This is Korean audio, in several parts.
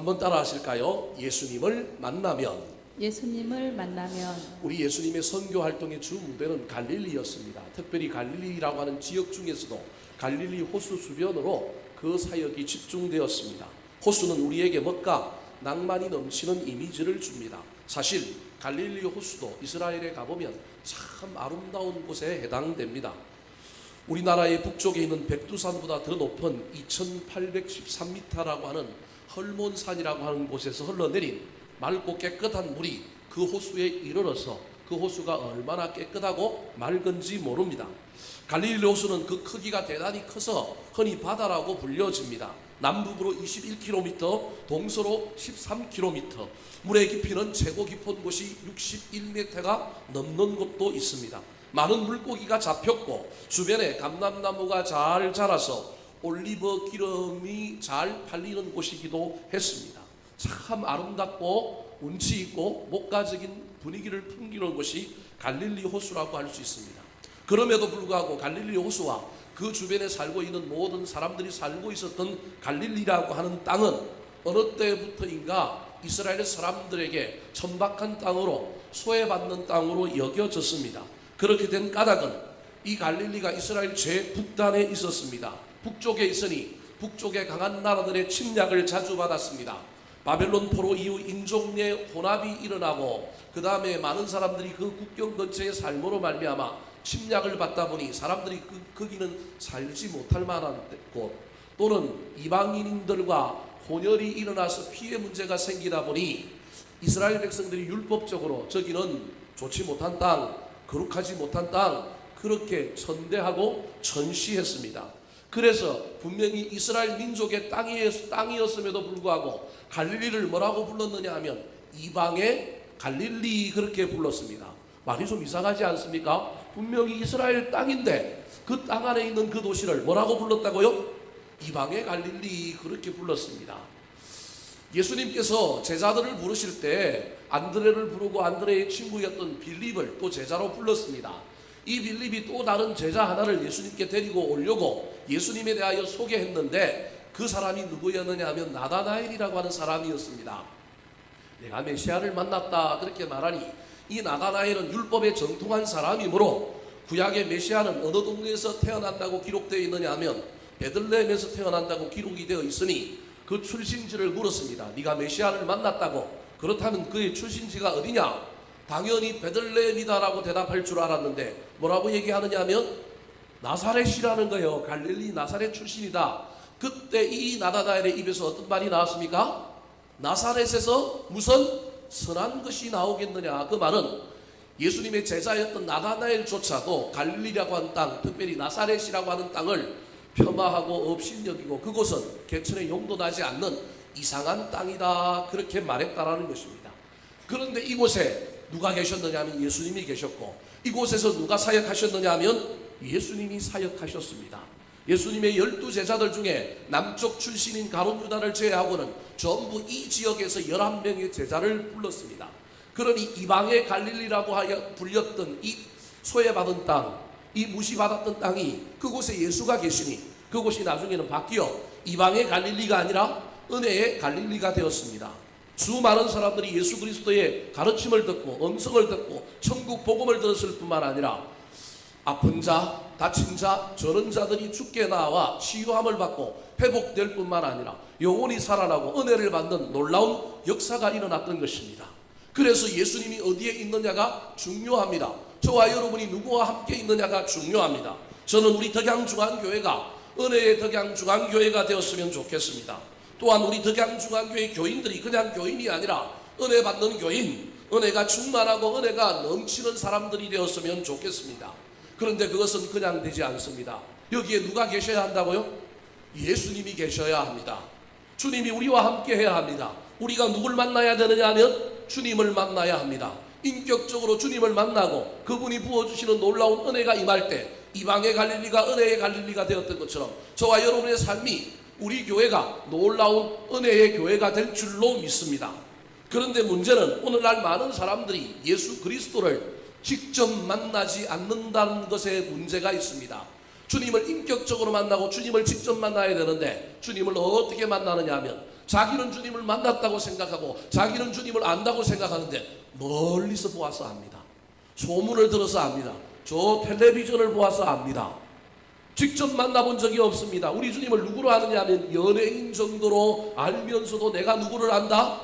한번 따라 하실까요? 예수님을 만나면. 예수님을 만나면. 우리 예수님의 선교 활동의 주 무대는 갈릴리였습니다. 특별히 갈릴리라고 하는 지역 중에서도 갈릴리 호수 주변으로 그 사역이 집중되었습니다. 호수는 우리에게 뭔가 낭만이 넘치는 이미지를 줍니다. 사실 갈릴리 호수도 이스라엘에 가보면 참 아름다운 곳에 해당됩니다. 우리나라의 북쪽에 있는 백두산보다 더 높은 2813m라고 하는 헐몬산이라고 하는 곳에서 흘러내린 맑고 깨끗한 물이 그 호수에 이르러서 그 호수가 얼마나 깨끗하고 맑은지 모릅니다. 갈릴리 호수는 그 크기가 대단히 커서 흔히 바다라고 불려집니다. 남북으로 21km, 동서로 13km, 물의 깊이는 최고 깊은 곳이 61m가 넘는 곳도 있습니다. 많은 물고기가 잡혔고 주변에 감람나무가 잘 자라서 올리브 기름이 잘 팔리는 곳이기도 했습니다. 참 아름답고 운치 있고 목가적인 분위기를 풍기는 곳이 갈릴리 호수라고 할 수 있습니다. 그럼에도 불구하고 갈릴리 호수와 그 주변에 살고 있는 모든 사람들이 살고 있었던 갈릴리라고 하는 땅은 어느 때부터인가 이스라엘 사람들에게 천박한 땅으로 소외받는 땅으로 여겨졌습니다. 그렇게 된 까닭은 이 갈릴리가 이스라엘 최북단에 있었습니다. 북쪽에 있으니 북쪽의 강한 나라들의 침략을 자주 받았습니다. 바벨론 포로 이후 인종 내 혼합이 일어나고 그 다음에 많은 사람들이 그 국경 근처에 삶으로 말미암아 침략을 받다 보니 사람들이 거기는 살지 못할 만한 곳, 또는 이방인들과 혼혈이 일어나서 피해 문제가 생기다 보니 이스라엘 백성들이 율법적으로 저기는 좋지 못한 땅, 거룩하지 못한 땅, 그렇게 천대하고 전시했습니다. 그래서 분명히 이스라엘 민족의 땅이었음에도 불구하고 갈릴리를 뭐라고 불렀느냐 하면 이방의 갈릴리, 그렇게 불렀습니다. 말이 좀 이상하지 않습니까? 분명히 이스라엘 땅인데 그 땅 안에 있는 그 도시를 뭐라고 불렀다고요? 이방의 갈릴리, 그렇게 불렀습니다. 예수님께서 제자들을 부르실 때 안드레를 부르고 안드레의 친구였던 빌립을 또 제자로 불렀습니다. 이 빌립이 또 다른 제자 하나를 예수님께 데리고 오려고 예수님에 대하여 소개했는데 그 사람이 누구였느냐 하면 나다나엘이라고 하는 사람이었습니다. 내가 메시아를 만났다, 그렇게 말하니 이 나다나엘은 율법에 정통한 사람이므로 구약의 메시아는 어느 동네에서 태어난다고 기록되어 있느냐 하면 베들레헴에서 태어난다고 기록이 되어 있으니 그 출신지를 물었습니다. 네가 메시아를 만났다고, 그렇다면 그의 출신지가 어디냐? 당연히 베들레헴이다라고 대답할 줄 알았는데 뭐라고 얘기하느냐 하면 나사렛이라는 거예요. 갈릴리 나사렛 출신이다. 그때 이 나다나엘의 입에서 어떤 말이 나왔습니까? 나사렛에서 무슨 선한 것이 나오겠느냐. 그 말은 예수님의 제자였던 나다나엘조차도 갈릴리라고 하는 땅, 특별히 나사렛이라고 하는 땅을 폄하하고 업신여기고 그곳은 개천에 용도나지 않는 이상한 땅이다, 그렇게 말했다라는 것입니다. 그런데 이곳에 누가 계셨느냐 하면 예수님이 계셨고, 이곳에서 누가 사역하셨느냐 하면 예수님이 사역하셨습니다. 예수님의 12제자들 중에 남쪽 출신인 가룟 유다를 제외하고는 전부 이 지역에서 11명의 제자를 불렀습니다. 그러니 이방의 갈릴리라고 하여 불렸던 이 소외받은 땅, 이 무시받았던 땅이 그곳에 예수가 계시니 그곳이 나중에는 바뀌어 이방의 갈릴리가 아니라 은혜의 갈릴리가 되었습니다. 수많은 사람들이 예수 그리스도의 가르침을 듣고 음성을 듣고 천국 복음을 들었을 뿐만 아니라 아픈 자, 다친 자, 저런 자들이 죽게 나와 치유함을 받고 회복될 뿐만 아니라 영혼이 살아나고 은혜를 받는 놀라운 역사가 일어났던 것입니다. 그래서 예수님이 어디에 있느냐가 중요합니다. 저와 여러분이 누구와 함께 있느냐가 중요합니다. 저는 우리 덕양중앙교회가 은혜의 덕양중앙교회가 되었으면 좋겠습니다. 또한 우리 덕양중앙교회 교인들이 그냥 교인이 아니라 은혜 받는 교인, 은혜가 충만하고 은혜가 넘치는 사람들이 되었으면 좋겠습니다. 그런데 그것은 그냥 되지 않습니다. 여기에 누가 계셔야 한다고요? 예수님이 계셔야 합니다. 주님이 우리와 함께 해야 합니다. 우리가 누굴 만나야 되느냐 하면 주님을 만나야 합니다. 인격적으로 주님을 만나고 그분이 부어주시는 놀라운 은혜가 임할 때 이방의 갈릴리가 은혜의 갈릴리가 되었던 것처럼 저와 여러분의 삶이 우리 교회가 놀라운 은혜의 교회가 될 줄로 믿습니다. 그런데 문제는 오늘날 많은 사람들이 예수 그리스도를 직접 만나지 않는다는 것에 문제가 있습니다. 주님을 인격적으로 만나고 주님을 직접 만나야 되는데 주님을 어떻게 만나느냐 하면 자기는 주님을 만났다고 생각하고 자기는 주님을 안다고 생각하는데 멀리서 보아서 압니다. 소문을 들어서 압니다. 저 텔레비전을 보아서 압니다. 직접 만나본 적이 없습니다. 우리 주님을 누구로 아느냐 하면 연예인 정도로 알면서도 내가 누구를 안다?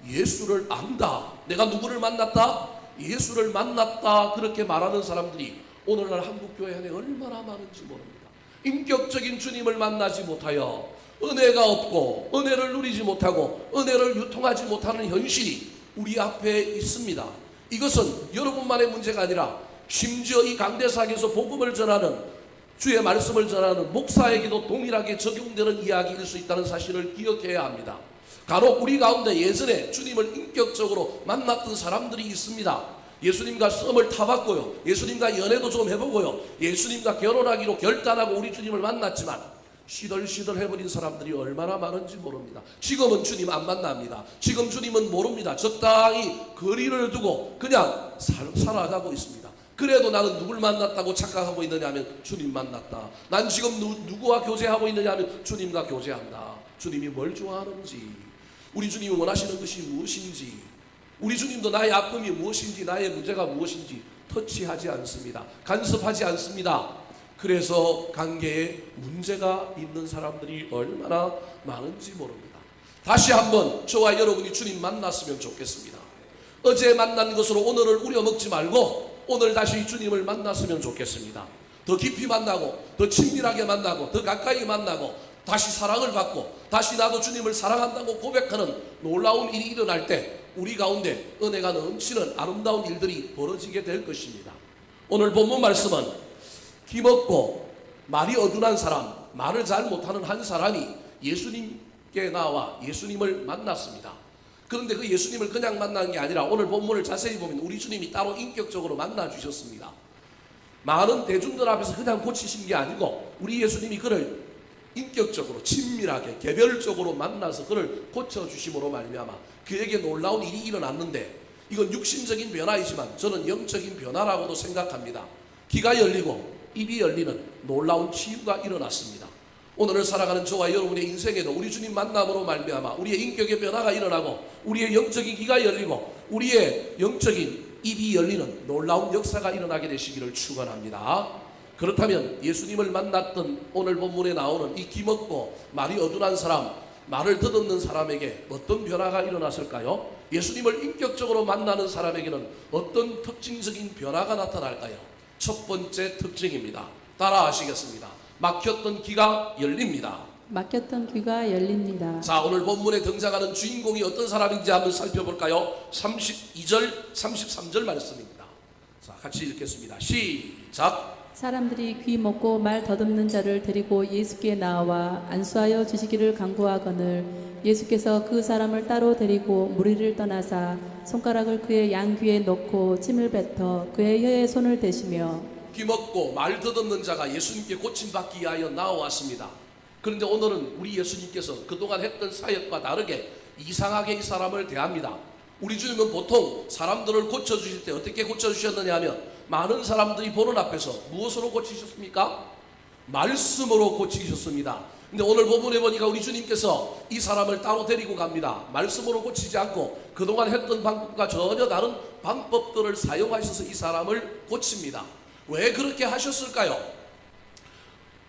예수를 안다. 내가 누구를 만났다? 예수를 만났다. 그렇게 말하는 사람들이 오늘날 한국교회 안에 얼마나 많은지 모릅니다. 인격적인 주님을 만나지 못하여 은혜가 없고 은혜를 누리지 못하고 은혜를 유통하지 못하는 현실이 우리 앞에 있습니다. 이것은 여러분만의 문제가 아니라 심지어 이 강대상에서 복음을 전하는 주의 말씀을 전하는 목사에게도 동일하게 적용되는 이야기일 수 있다는 사실을 기억해야 합니다. 간혹 우리 가운데 예전에 주님을 인격적으로 만났던 사람들이 있습니다. 예수님과 썸을 타봤고요. 예수님과 연애도 좀 해보고요. 예수님과 결혼하기로 결단하고 우리 주님을 만났지만 시들시들 해버린 사람들이 얼마나 많은지 모릅니다. 지금은 주님 안 만납니다. 지금 주님은 모릅니다. 적당히 거리를 두고 그냥 살아가고 있습니다. 그래도 나는 누굴 만났다고 착각하고 있느냐 하면 주님 만났다. 난 지금 누구와 교제하고 있느냐 하면 주님과 교제한다. 주님이 뭘 좋아하는지, 우리 주님이 원하시는 것이 무엇인지, 우리 주님도 나의 아픔이 무엇인지, 나의 문제가 무엇인지 터치하지 않습니다. 간섭하지 않습니다. 그래서 관계에 문제가 있는 사람들이 얼마나 많은지 모릅니다. 다시 한번 저와 여러분이 주님 만났으면 좋겠습니다. 어제 만난 것으로 오늘을 우려먹지 말고 오늘 다시 주님을 만났으면 좋겠습니다. 더 깊이 만나고 더 친밀하게 만나고 더 가까이 만나고 다시 사랑을 받고 다시 나도 주님을 사랑한다고 고백하는 놀라운 일이 일어날 때 우리 가운데 은혜가 넘치는 아름다운 일들이 벌어지게 될 것입니다. 오늘 본문 말씀은 기먹고 말이 어둔한 사람, 말을 잘 못하는 한 사람이 예수님께 나와 예수님을 만났습니다. 그런데 그 예수님을 그냥 만난 게 아니라 오늘 본문을 자세히 보면 우리 주님이 따로 인격적으로 만나 주셨습니다. 많은 대중들 앞에서 그냥 고치신 게 아니고 우리 예수님이 그를 인격적으로 친밀하게 개별적으로 만나서 그를 고쳐주심으로 말미암아 그에게 놀라운 일이 일어났는데 이건 육신적인 변화이지만 저는 영적인 변화라고도 생각합니다. 귀가 열리고 입이 열리는 놀라운 치유가 일어났습니다. 오늘을 살아가는 저와 여러분의 인생에도 우리 주님 만남으로 말미암아 우리의 인격의 변화가 일어나고 우리의 영적인 귀가 열리고 우리의 영적인 입이 열리는 놀라운 역사가 일어나게 되시기를 축원합니다. 그렇다면 예수님을 만났던 오늘 본문에 나오는 이 기먹고 말이 어둔한 사람, 말을 더듬는 사람에게 어떤 변화가 일어났을까요? 예수님을 인격적으로 만나는 사람에게는 어떤 특징적인 변화가 나타날까요? 첫 번째 특징입니다. 따라 하시겠습니다. 막혔던 귀가 열립니다. 막혔던 귀가 열립니다. 자, 오늘 본문에 등장하는 주인공이 어떤 사람인지 한번 살펴볼까요? 32절, 33절 말씀입니다. 자, 같이 읽겠습니다. 시작. 사람들이 귀 먹고 말 더듬는 자를 데리고 예수께 나와 안수하여 주시기를 간구하거늘 예수께서 그 사람을 따로 데리고 무리를 떠나사 손가락을 그의 양귀에 넣고 침을 뱉어 그의 혀에 손을 대시며 귀 먹고 말 더듬는 자가 예수님께 고침받기 위하여 나와왔습니다. 그런데 오늘은 우리 예수님께서 그동안 했던 사역과 다르게 이상하게 이 사람을 대합니다. 우리 주님은 보통 사람들을 고쳐주실 때 어떻게 고쳐주셨느냐 하면 많은 사람들이 보는 앞에서 무엇으로 고치셨습니까? 말씀으로 고치셨습니다. 근데 오늘 본문에 보니까 우리 주님께서 이 사람을 따로 데리고 갑니다. 말씀으로 고치지 않고 그동안 했던 방법과 전혀 다른 방법들을 사용하셔서 이 사람을 고칩니다. 왜 그렇게 하셨을까요?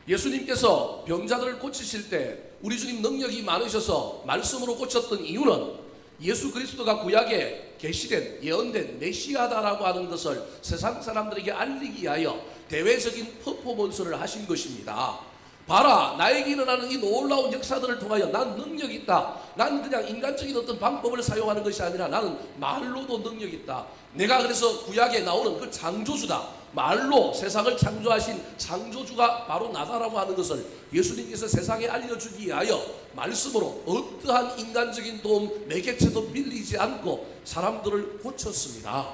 예수님께서 병자들을 고치실 때 우리 주님 능력이 많으셔서 말씀으로 고쳤던 이유는 예수 그리스도가 구약에 계시된 예언된 메시아다라고 하는 것을 세상 사람들에게 알리기 위하여 대외적인 퍼포먼스를 하신 것입니다. 봐라, 나에게 일어나는 이 놀라운 역사들을 통하여 난 능력이 있다. 난 그냥 인간적인 어떤 방법을 사용하는 것이 아니라 나는 말로도 능력이 있다. 내가 그래서 구약에 나오는 그 창조주다. 말로 세상을 창조하신 창조주가 바로 나다라고 하는 것을 예수님께서 세상에 알려주기 위하여 말씀으로 어떠한 인간적인 도움, 매개체도 빌리지 않고 사람들을 고쳤습니다.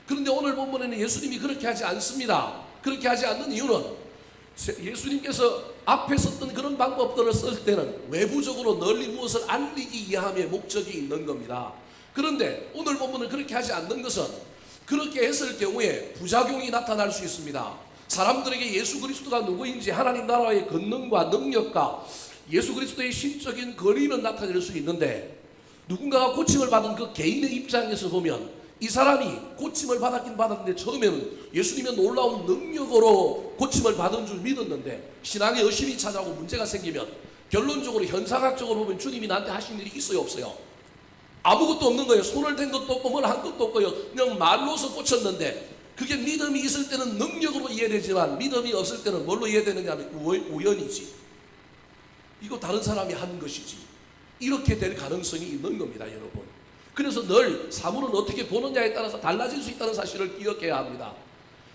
그런데 오늘 본문에는 예수님이 그렇게 하지 않습니다. 그렇게 하지 않는 이유는 예수님께서 앞에 썼던 그런 방법들을 쓸 때는 외부적으로 널리 무엇을 알리기 위함의 목적이 있는 겁니다. 그런데 오늘 본문은 그렇게 하지 않는 것은 그렇게 했을 경우에 부작용이 나타날 수 있습니다. 사람들에게 예수 그리스도가 누구인지 하나님 나라의 권능과 능력과 예수 그리스도의 신적인 권위는 나타낼 수 있는데 누군가가 고침을 받은 그 개인의 입장에서 보면 이 사람이 고침을 받았긴 받았는데 처음에는 예수님의 놀라운 능력으로 고침을 받은 줄 믿었는데 신앙에 의심이 찾아오고 문제가 생기면 결론적으로 현상학적으로 보면 주님이 나한테 하신 일이 있어요 없어요? 아무것도 없는 거예요. 손을 댄 것도 없고 뭘 한 것도 없고요. 그냥 말로서 고쳤는데 그게 믿음이 있을 때는 능력으로 이해되지만 믿음이 없을 때는 뭘로 이해되느냐 하면 우연이지. 이거 다른 사람이 한 것이지. 이렇게 될 가능성이 있는 겁니다, 여러분. 그래서 늘 사물은 어떻게 보느냐에 따라서 달라질 수 있다는 사실을 기억해야 합니다.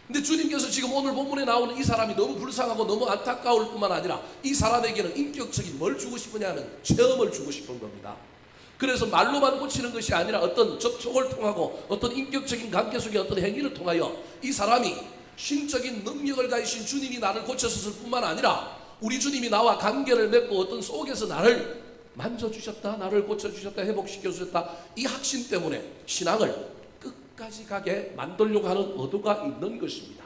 근데 주님께서 지금 오늘 본문에 나오는 이 사람이 너무 불쌍하고 너무 안타까울 뿐만 아니라 이 사람에게는 인격적인 뭘 주고 싶으냐 하면 체험을 주고 싶은 겁니다. 그래서 말로만 고치는 것이 아니라 어떤 접촉을 통하고 어떤 인격적인 관계 속의 어떤 행위를 통하여 이 사람이 신적인 능력을 가지신 주님이 나를 고쳤을 뿐만 아니라 우리 주님이 나와 관계를 맺고 어떤 속에서 나를 만져주셨다, 나를 고쳐주셨다, 회복시켜주셨다, 이 확신 때문에 신앙을 끝까지 가게 만들려고 하는 의도가 있는 것입니다.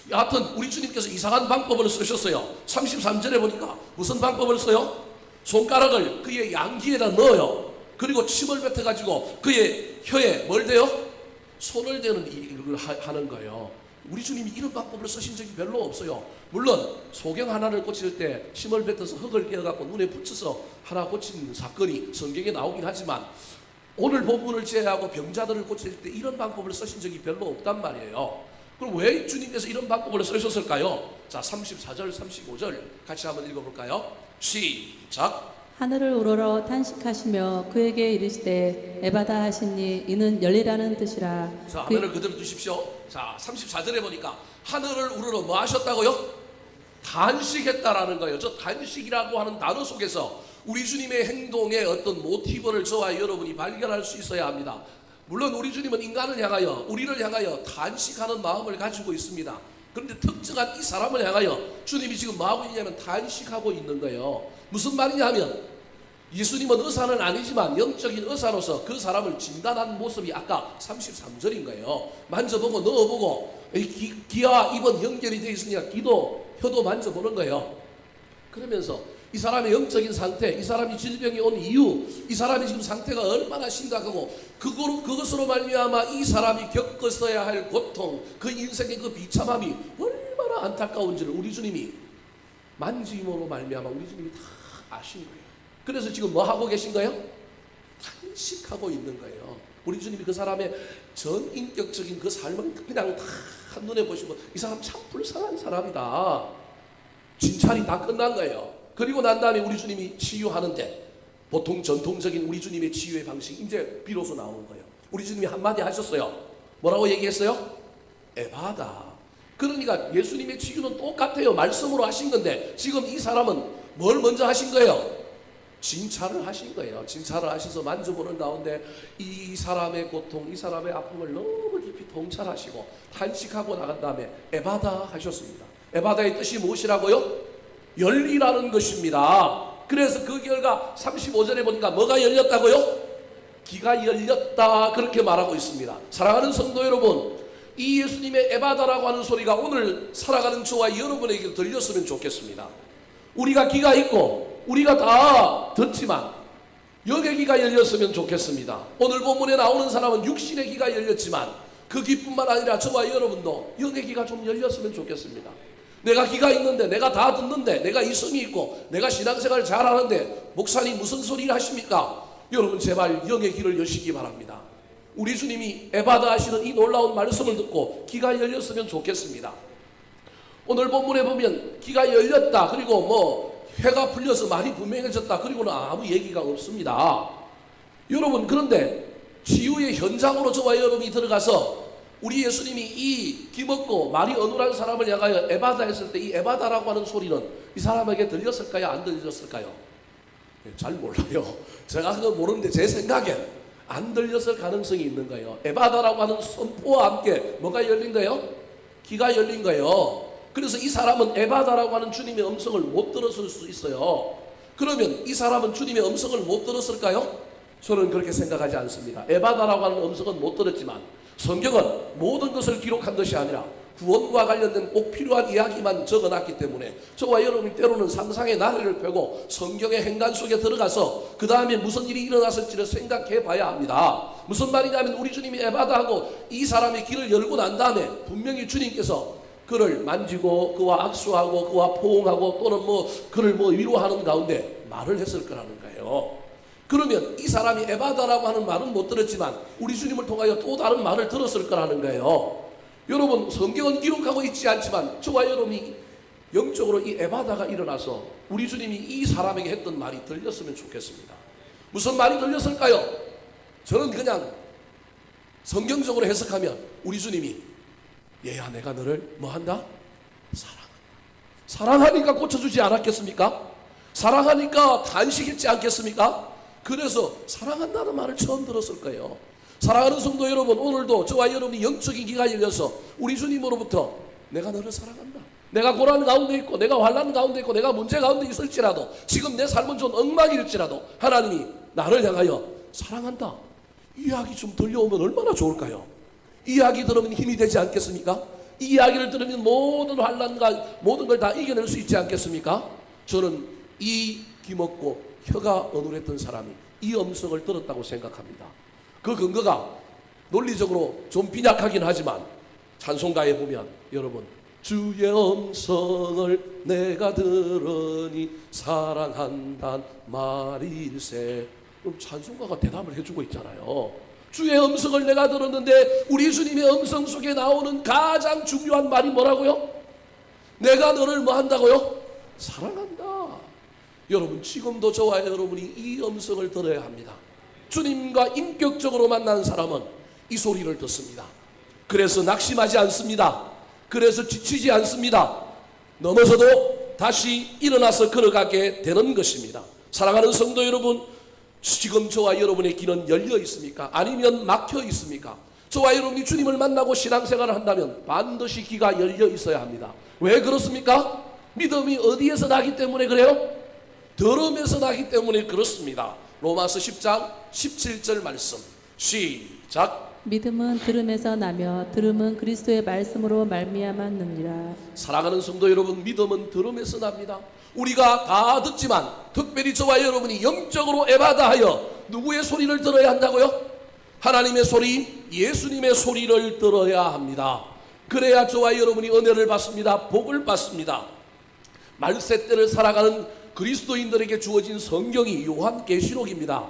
여하튼 우리 주님께서 이상한 방법을 쓰셨어요. 33절에 보니까 무슨 방법을 써요? 손가락을 그의 양귀에다 넣어요. 그리고 침을 뱉어가지고 그의 혀에 뭘 대요? 손을 대는 이걸 하는 거예요. 우리 주님이 이런 방법을 쓰신 적이 별로 없어요. 물론 소경 하나를 고칠 때 침을 뱉어서 흙을 깨어갖고 눈에 붙여서 하나 고친 사건이 성경에 나오긴 하지만 오늘 본문을 제외하고 병자들을 고칠 때 이런 방법을 쓰신 적이 별로 없단 말이에요. 그럼 왜 주님께서 이런 방법을 쓰셨을까요? 자, 34절 35절 같이 한번 읽어볼까요? 시작. 하늘을 우러러 탄식하시며 그에게 이르시되 에바다 하시니 이는 열리라는 뜻이라. 자, 하늘을 그대로 두십시오. 자, 34절에 보니까 하늘을 우러러 뭐 하셨다고요? 단식했다라는 거예요. 저 단식이라고 하는 단어 속에서 우리 주님의 행동의 어떤 모티브를 저와 여러분이 발견할 수 있어야 합니다. 물론 우리 주님은 인간을 향하여, 우리를 향하여 단식하는 마음을 가지고 있습니다. 그런데 특정한 이 사람을 향하여 주님이 지금 뭐 하고 있냐면 단식하고 있는 거예요. 무슨 말이냐 하면 예수님은 의사는 아니지만 영적인 의사로서 그 사람을 진단한 모습이 아까 33절인 거예요. 만져보고 넣어보고 귀와 입은 연결이 되어 있으니까 귀도 혀도 만져보는 거예요. 그러면서 이 사람의 영적인 상태, 이 사람이 질병이 온 이유, 이 사람이 지금 상태가 얼마나 심각하고 그것으로 말미암아 이 사람이 겪었어야 할 고통, 그 인생의 그 비참함이 얼마나 안타까운지를 우리 주님이 만짐으로 말미암아 우리 주님이 다 아신 거예요. 그래서 지금 뭐 하고 계신 거예요? 탄식하고 있는 거예요. 우리 주님이 그 사람의 전인격적인 그 삶을 그냥 다 한눈에 보시고 이 사람 참 불쌍한 사람이다. 진찰이 다 끝난 거예요. 그리고 난 다음에 우리 주님이 치유하는데 보통 전통적인 우리 주님의 치유의 방식이 이제 비로소 나오는 거예요. 우리 주님이 한마디 하셨어요. 뭐라고 얘기했어요? 에바다. 그러니까 예수님의 치유는 똑같아요. 말씀으로 하신 건데 지금 이 사람은 뭘 먼저 하신 거예요? 진찰을 하신 거예요. 진찰을 하셔서 만져보는 가운데 이 사람의 고통, 이 사람의 아픔을 너무 깊이 통찰하시고 탄식하고 나간 다음에 에바다 하셨습니다. 에바다의 뜻이 무엇이라고요? 열리라는 것입니다. 그래서 그 결과 35절에 보니까 뭐가 열렸다고요? 귀가 열렸다 그렇게 말하고 있습니다. 사랑하는 성도 여러분, 이 예수님의 에바다라고 하는 소리가 오늘 살아가는 저와 여러분에게 들렸으면 좋겠습니다. 우리가 귀가 있고 우리가 다 듣지만 영의 귀가 열렸으면 좋겠습니다. 오늘 본문에 나오는 사람은 육신의 귀가 열렸지만 그 귀뿐만 아니라 저와 여러분도 영의 귀가 좀 열렸으면 좋겠습니다. 내가 귀가 있는데, 내가 다 듣는데, 내가 이성이 있고 내가 신앙생활 잘하는데 목사님 무슨 소리를 하십니까? 여러분 제발 영의 귀를 여시기 바랍니다. 우리 주님이 에바다 하시는 이 놀라운 말씀을 듣고 귀가 열렸으면 좋겠습니다. 오늘 본문에 보면 귀가 열렸다, 그리고 뭐 회가 풀려서 말이 분명해졌다, 그리고는 아무 얘기가 없습니다. 여러분, 그런데 치유의 현장으로 저와 여러분이 들어가서 우리 예수님이 이 귀먹고 말이 어눌한 사람을 향하여 에바다 했을 때 이 에바다라고 하는 소리는 이 사람에게 들렸을까요? 안 들렸을까요? 잘 몰라요. 제가 그거 모르는데 제 생각엔 안 들렸을 가능성이 있는 거예요. 에바다라고 하는 선포와 함께 뭐가 열린 거예요? 귀가 열린 거예요. 그래서 이 사람은 에바다라고 하는 주님의 음성을 못 들었을 수 있어요. 그러면 이 사람은 주님의 음성을 못 들었을까요? 저는 그렇게 생각하지 않습니다. 에바다라고 하는 음성은 못 들었지만 성경은 모든 것을 기록한 것이 아니라 구원과 관련된 꼭 필요한 이야기만 적어놨기 때문에 저와 여러분이 때로는 상상의 나래를 펴고 성경의 행간 속에 들어가서 그 다음에 무슨 일이 일어났을지를 생각해 봐야 합니다. 무슨 말이냐면 우리 주님이 에바다하고 이 사람의 길을 열고 난 다음에 분명히 주님께서 그를 만지고 그와 악수하고 그와 포옹하고 또는 그를 위로하는 가운데 말을 했을 거라는 거예요. 그러면 이 사람이 에바다라고 하는 말은 못 들었지만 우리 주님을 통하여 또 다른 말을 들었을 거라는 거예요. 여러분, 성경은 기록하고 있지 않지만 저와 여러분이 영적으로 이 에바다가 일어나서 우리 주님이 이 사람에게 했던 말이 들렸으면 좋겠습니다. 무슨 말이 들렸을까요? 저는 그냥 성경적으로 해석하면 우리 주님이 얘야 내가 너를 뭐한다? 사랑하니까 고쳐주지 않았겠습니까? 사랑하니까 단식했지 않겠습니까? 그래서 사랑한다는 말을 처음 들었을 거예요. 사랑하는 성도 여러분, 오늘도 저와 여러분이 영적인 귀가 열려서 우리 주님으로부터 내가 너를 사랑한다, 내가 고난 가운데 있고 내가 환난 가운데 있고 내가 문제 가운데 있을지라도 지금 내 삶은 좀 엉망일지라도 하나님이 나를 향하여 사랑한다, 이 이야기 좀 들려오면 얼마나 좋을까요? 이 이야기 들으면 힘이 되지 않겠습니까? 이 이야기를 들으면 모든 환난과 모든 걸 다 이겨낼 수 있지 않겠습니까? 저는 이 귀먹고 혀가 어눌했던 사람이 이 음성을 들었다고 생각합니다. 그 근거가 논리적으로 좀 빈약하긴 하지만 찬송가에 보면 여러분 주의 음성을 내가 들으니 사랑한단 말일세, 그럼 찬송가가 대답을 해주고 있잖아요. 주의 음성을 내가 들었는데 우리 주님의 음성 속에 나오는 가장 중요한 말이 뭐라고요? 내가 너를 뭐 한다고요? 사랑한다. 여러분, 지금도 저와 여러분이 이 음성을 들어야 합니다. 주님과 인격적으로 만난 사람은 이 소리를 듣습니다. 그래서 낙심하지 않습니다. 그래서 지치지 않습니다. 넘어져도 다시 일어나서 걸어가게 되는 것입니다. 사랑하는 성도 여러분, 지금 저와 여러분의 길은 열려 있습니까? 아니면 막혀 있습니까? 저와 여러분이 주님을 만나고 신앙생활을 한다면 반드시 귀가 열려 있어야 합니다. 왜 그렇습니까? 믿음이 어디에서 나기 때문에 그래요? 들음에서 나기 때문에 그렇습니다. 로마서 10장 17절 말씀 시작. 믿음은 들음에서 나며 들음은 그리스도의 말씀으로 말미암았느니라. 사랑하는 성도 여러분, 믿음은 들음에서 납니다. 우리가 다 듣지만 특별히 저와 여러분이 영적으로 에바다하여 누구의 소리를 들어야 한다고요? 하나님의 소리, 예수님의 소리를 들어야 합니다. 그래야 저와 여러분이 은혜를 받습니다. 복을 받습니다. 말세 때를 살아가는 그리스도인들에게 주어진 성경이 요한계시록입니다.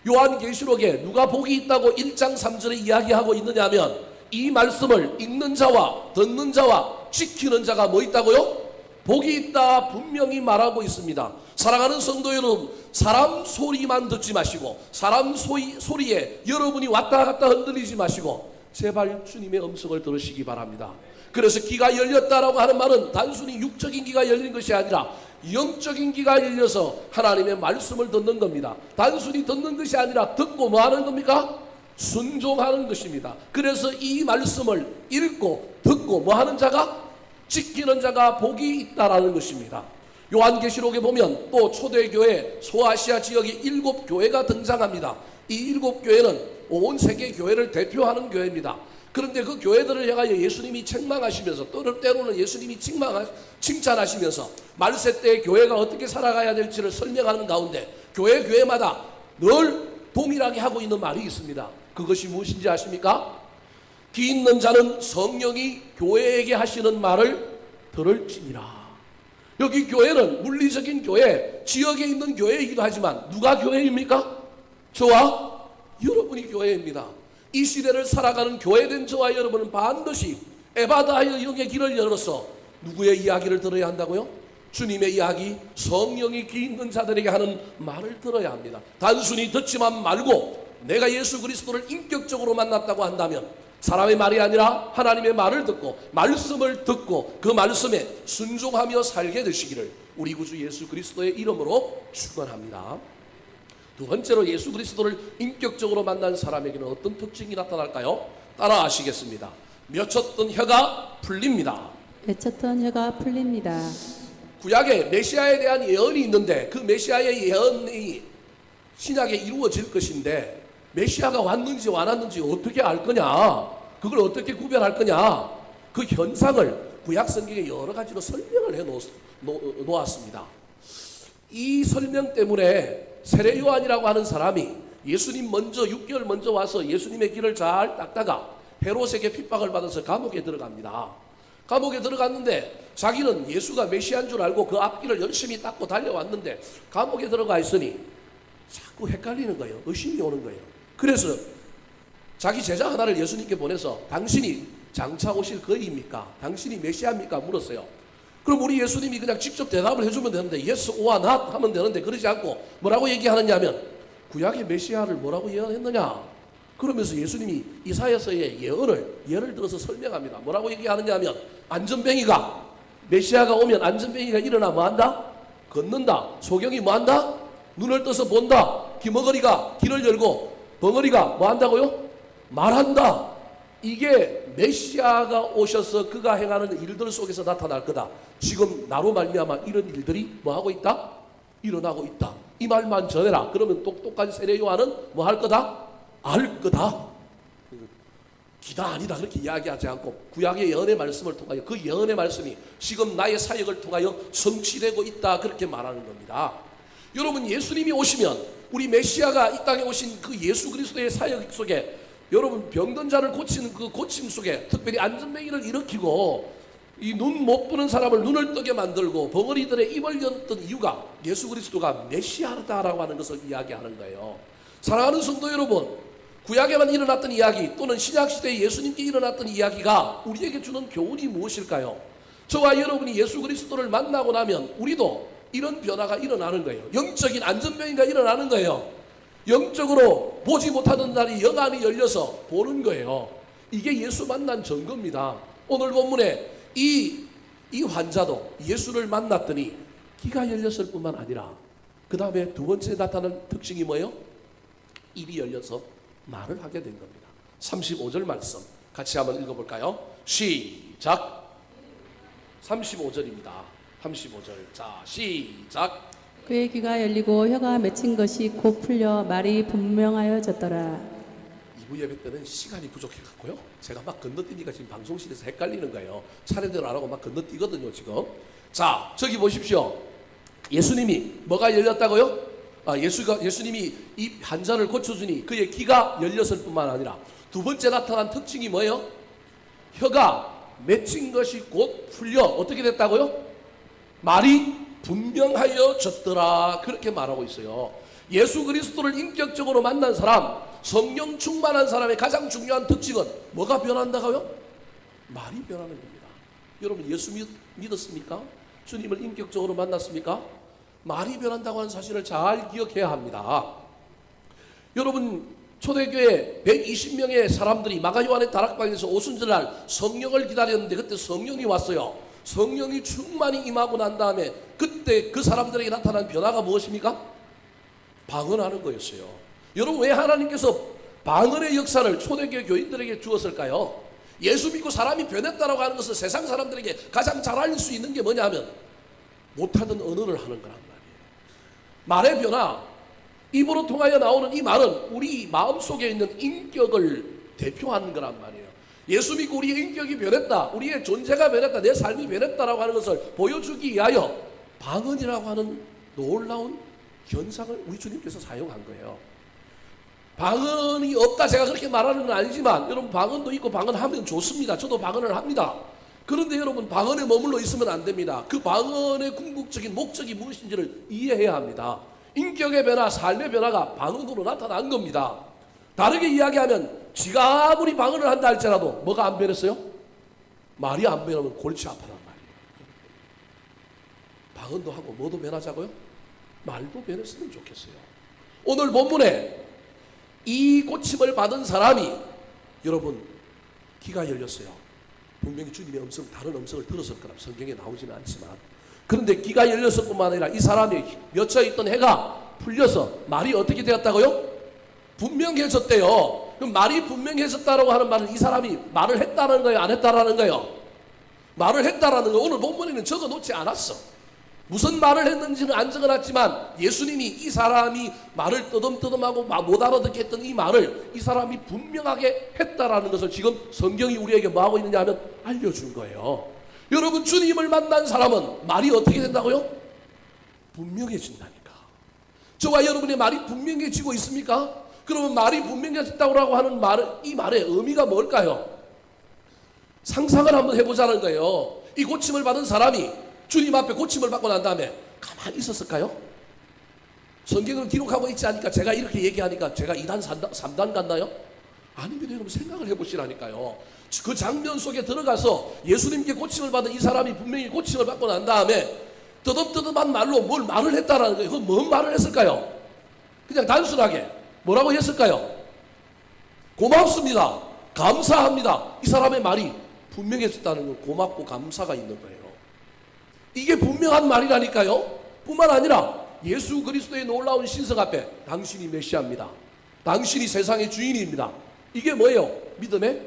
요한계시록에 누가 복이 있다고 1장 3절에 이야기하고 있느냐면 이 말씀을 읽는 자와 듣는 자와 지키는 자가 뭐 있다고요? 복이 있다 분명히 말하고 있습니다. 사랑하는 성도 여러분, 사람 소리만 듣지 마시고 사람 소리에 여러분이 왔다 갔다 흔들리지 마시고 제발 주님의 음성을 들으시기 바랍니다. 그래서 귀가 열렸다라고 하는 말은 단순히 육적인 귀가 열린 것이 아니라 영적인 귀가 열려서 하나님의 말씀을 듣는 겁니다. 단순히 듣는 것이 아니라 듣고 뭐 하는 겁니까? 순종하는 것입니다. 그래서 이 말씀을 읽고 듣고 뭐 하는 자가? 지키는 자가 복이 있다라는 것입니다. 요한계시록에 보면 또 초대교회 소아시아 지역의 7교회가 등장합니다. 이 7교회는 온 세계 교회를 대표하는 교회입니다. 그런데 그 교회들을 향하여 예수님이 책망하시면서 때로는 예수님이 칭찬하시면서 말세 때 교회가 어떻게 살아가야 될지를 설명하는 가운데 교회마다 늘 동일하게 하고 있는 말이 있습니다. 그것이 무엇인지 아십니까? 귀 있는 자는 성령이 교회에게 하시는 말을 들을지니라. 여기 교회는 물리적인 교회, 지역에 있는 교회이기도 하지만 누가 교회입니까? 저와 여러분이 교회입니다. 이 시대를 살아가는 교회된 저와 여러분은 반드시 에바다하여 영의 길을 열어서 누구의 이야기를 들어야 한다고요? 주님의 이야기, 성령이 귀 있는 자들에게 하는 말을 들어야 합니다. 단순히 듣지만 말고 내가 예수 그리스도를 인격적으로 만났다고 한다면 사람의 말이 아니라 하나님의 말을 듣고 말씀을 듣고 그 말씀에 순종하며 살게 되시기를 우리 구주 예수 그리스도의 이름으로 축원합니다. 두 번째로 예수 그리스도를 인격적으로 만난 사람에게는 어떤 특징이 나타날까요? 따라 하시겠습니다. 맺혔던 혀가 풀립니다. 맺혔던 혀가 풀립니다. 구약에 메시아에 대한 예언이 있는데 그 메시아의 예언이 신약에 이루어질 것인데 메시아가 왔는지 안 왔는지 어떻게 알 거냐? 그걸 어떻게 구별할 거냐? 그 현상을 구약 성경에 여러 가지로 설명을 해 놓았습니다. 이 설명 때문에 세례 요한이라고 하는 사람이 예수님 먼저 6개월 먼저 와서 예수님의 길을 잘 닦다가 헤롯에게 핍박을 받아서 감옥에 들어갑니다. 감옥에 들어갔는데 자기는 예수가 메시아인 줄 알고 그 앞길을 열심히 닦고 달려왔는데 감옥에 들어가 있으니 자꾸 헷갈리는 거예요. 의심이 오는 거예요. 그래서 자기 제자 하나를 예수님께 보내서 당신이 장차 오실 그이입니까? 당신이 메시아입니까? 물었어요. 그럼 우리 예수님이 그냥 직접 대답을 해주면 되는데 yes or not 하면 되는데 그러지 않고 뭐라고 얘기하느냐 하면 구약의 메시아를 뭐라고 예언했느냐? 그러면서 예수님이 이사야서의 예를 들어서 설명합니다. 뭐라고 얘기하느냐 하면 안전뱅이가 메시아가 오면 안전뱅이가 일어나 뭐한다? 걷는다. 소경이 뭐한다? 눈을 떠서 본다. 기머거리가 길을 열고 벙어리가 뭐한다고요? 말한다. 이게 메시아가 오셔서 그가 행하는 일들 속에서 나타날 거다. 지금 나로 말미암아 이런 일들이 뭐하고 있다? 일어나고 있다. 이 말만 전해라. 그러면 똑똑한 세례 요한은 뭐 할 거다? 알 거다. 기다 아니다 그렇게 이야기하지 않고 구약의 예언의 말씀을 통하여 그 예언의 말씀이 지금 나의 사역을 통하여 성취되고 있다 그렇게 말하는 겁니다. 여러분 예수님이 오시면 우리 메시아가 이 땅에 오신 그 예수 그리스도의 사역 속에 여러분 병든 자를 고치는 그 고침 속에 특별히 안전뱅이를 일으키고 이 눈 못 보는 사람을 눈을 뜨게 만들고 벙어리들의 입을 열었던 이유가 예수 그리스도가 메시아다라고 하는 것을 이야기하는 거예요. 사랑하는 성도 여러분, 구약에만 일어났던 이야기 또는 신약시대에 예수님께 일어났던 이야기가 우리에게 주는 교훈이 무엇일까요? 저와 여러분이 예수 그리스도를 만나고 나면 우리도 이런 변화가 일어나는 거예요. 영적인 안전병이가 일어나는 거예요. 영적으로 보지 못하던 날이 영안이 열려서 보는 거예요. 이게 예수 만난 증거입니다. 오늘 본문에 이 환자도 예수를 만났더니 귀가 열렸을 뿐만 아니라 그 다음에 두 번째 나타난 특징이 뭐예요? 입이 열려서 말을 하게 된 겁니다. 35절 말씀 같이 한번 읽어볼까요? 시작. 35절입니다. 35절. 자, 시작. 그의 귀가 열리고 혀가 맺힌 것이 곧 풀려 말이 분명하여졌더라. 2부 예배 때는 시간이 부족해갖고요. 제가 막 건너뛰니까 지금 방송실에서 헷갈리는 거예요. 차례대로 안 하고 막 건너뛰거든요 지금. 자, 저기 보십시오. 예수님이 뭐가 열렸다고요? 예수님이 이 환자를 고쳐주니 그의 귀가 열렸을 뿐만 아니라 두 번째 나타난 특징이 뭐예요? 혀가 맺힌 것이 곧 풀려 어떻게 됐다고요? 말이 분명하여졌더라 그렇게 말하고 있어요. 예수 그리스도를 인격적으로 만난 사람, 성령 충만한 사람의 가장 중요한 특징은 뭐가 변한다고요? 말이 변하는 겁니다. 여러분 예수 믿었습니까? 주님을 인격적으로 만났습니까? 말이 변한다고 하는 사실을 잘 기억해야 합니다. 여러분 초대교회 120명의 사람들이 마가요한의 다락방에서 오순절날 성령을 기다렸는데 그때 성령이 왔어요. 성령이 충만히 임하고 난 다음에 그때 그 사람들에게 나타난 변화가 무엇입니까? 방언하는 거였어요. 여러분 왜 하나님께서 방언의 역사를 초대교회 교인들에게 주었을까요? 예수 믿고 사람이 변했다라고 하는 것을 세상 사람들에게 가장 잘 알릴 수 있는 게 뭐냐 하면 못하던 언어를 하는 거란 말이에요. 말의 변화, 입으로 통하여 나오는 이 말은 우리 마음속에 있는 인격을 대표하는 거란 말이에요. 예수 믿고 우리의 인격이 변했다, 우리의 존재가 변했다, 내 삶이 변했다라고 하는 것을 보여주기 위하여 방언이라고 하는 놀라운 현상을 우리 주님께서 사용한 거예요. 방언이 없다 제가 그렇게 말하는 건 아니지만 여러분 방언도 있고 방언하면 좋습니다. 저도 방언을 합니다. 그런데 여러분 방언에 머물러 있으면 안 됩니다. 그 방언의 궁극적인 목적이 무엇인지를 이해해야 합니다. 인격의 변화, 삶의 변화가 방언으로 나타난 겁니다. 다르게 이야기하면 지가 아무리 방언을 한다 할지라도 뭐가 안 변했어요? 말이 안 변하면 골치 아파란 말이에요. 방언도 하고 뭐도 변하자고요? 말도 변했으면 좋겠어요. 오늘 본문에 이 고침을 받은 사람이 여러분 귀가 열렸어요. 분명히 주님의 음성, 다른 음성을 들었을 거라 성경에 나오지는 않지만 그런데 귀가 열렸을 뿐만 아니라 이 사람이 맺혀있던 해가 풀려서 말이 어떻게 되었다고요? 분명해졌대요. 그럼 말이 분명해졌다라고 하는 말은 이 사람이 말을 했다는 거예요? 안 했다라는 거예요? 말을 했다라는 거 오늘 본문에는 적어 놓지 않았어. 무슨 말을 했는지는 안 적어놨지만 예수님이 이 사람이 말을 떠듬떠듬하고 못 알아듣게 했던 이 말을 이 사람이 분명하게 했다라는 것을 지금 성경이 우리에게 뭐하고 있느냐 하면 알려준 거예요. 여러분, 주님을 만난 사람은 말이 어떻게 된다고요? 분명해진다니까. 저와 여러분의 말이 분명해지고 있습니까? 그러면 말이 분명해졌다고 하는 이 말의 의미가 뭘까요? 상상을 한번 해보자는 거예요. 이 고침을 받은 사람이 주님 앞에 고침을 받고 난 다음에 가만히 있었을까요? 성경을 기록하고 있지 않으니까 제가 이렇게 얘기하니까 제가 2단 3단 갔나요? 아닙니다. 여러분, 생각을 해보시라니까요. 그 장면 속에 들어가서 예수님께 고침을 받은 이 사람이 분명히 고침을 받고 난 다음에 뜨듬뜨듬한 말로 뭘 말을 했다라는 거예요. 그건 뭔 말을 했을까요? 그냥 단순하게 뭐라고 했을까요? 고맙습니다. 감사합니다. 이 사람의 말이 분명해졌다는 건 고맙고 감사가 있는 거예요. 이게 분명한 말이라니까요. 뿐만 아니라 예수 그리스도의 놀라운 신성 앞에 당신이 메시아입니다. 당신이 세상의 주인입니다. 이게 뭐예요? 믿음의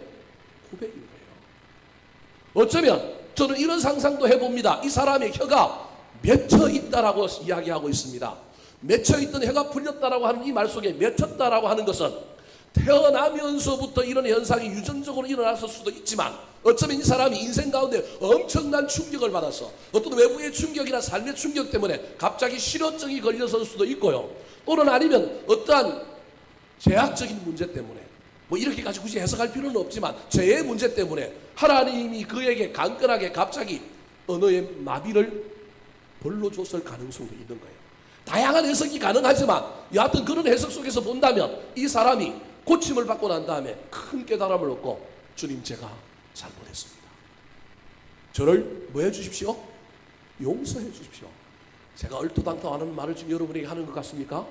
고백인 거예요. 어쩌면 저는 이런 상상도 해봅니다. 이 사람의 혀가 맺혀 있다라고 이야기하고 있습니다. 맺혀 있던 혀가 풀렸다라고 하는 이 말 속에 맺혔다라고 하는 것은 태어나면서부터 이런 현상이 유전적으로 일어났을 수도 있지만 어쩌면 이 사람이 인생 가운데 엄청난 충격을 받았어. 어떤 외부의 충격이나 삶의 충격 때문에 갑자기 실어증이 걸렸을 수도 있고요. 또는 아니면 어떠한 제약적인 문제 때문에 뭐 이렇게까지 굳이 해석할 필요는 없지만 죄의 문제 때문에 하나님이 그에게 강건하게 갑자기 언어의 마비를 벌러줬을 가능성도 있는 거예요. 다양한 해석이 가능하지만 여하튼 그런 해석 속에서 본다면 이 사람이 고침을 받고 난 다음에 큰 깨달음을 얻고 주님, 제가 잘못했습니다. 저를 뭐 해주십시오? 용서해 주십시오. 제가 얼토당토하는 말을 지금 여러분에게 하는 것 같습니까?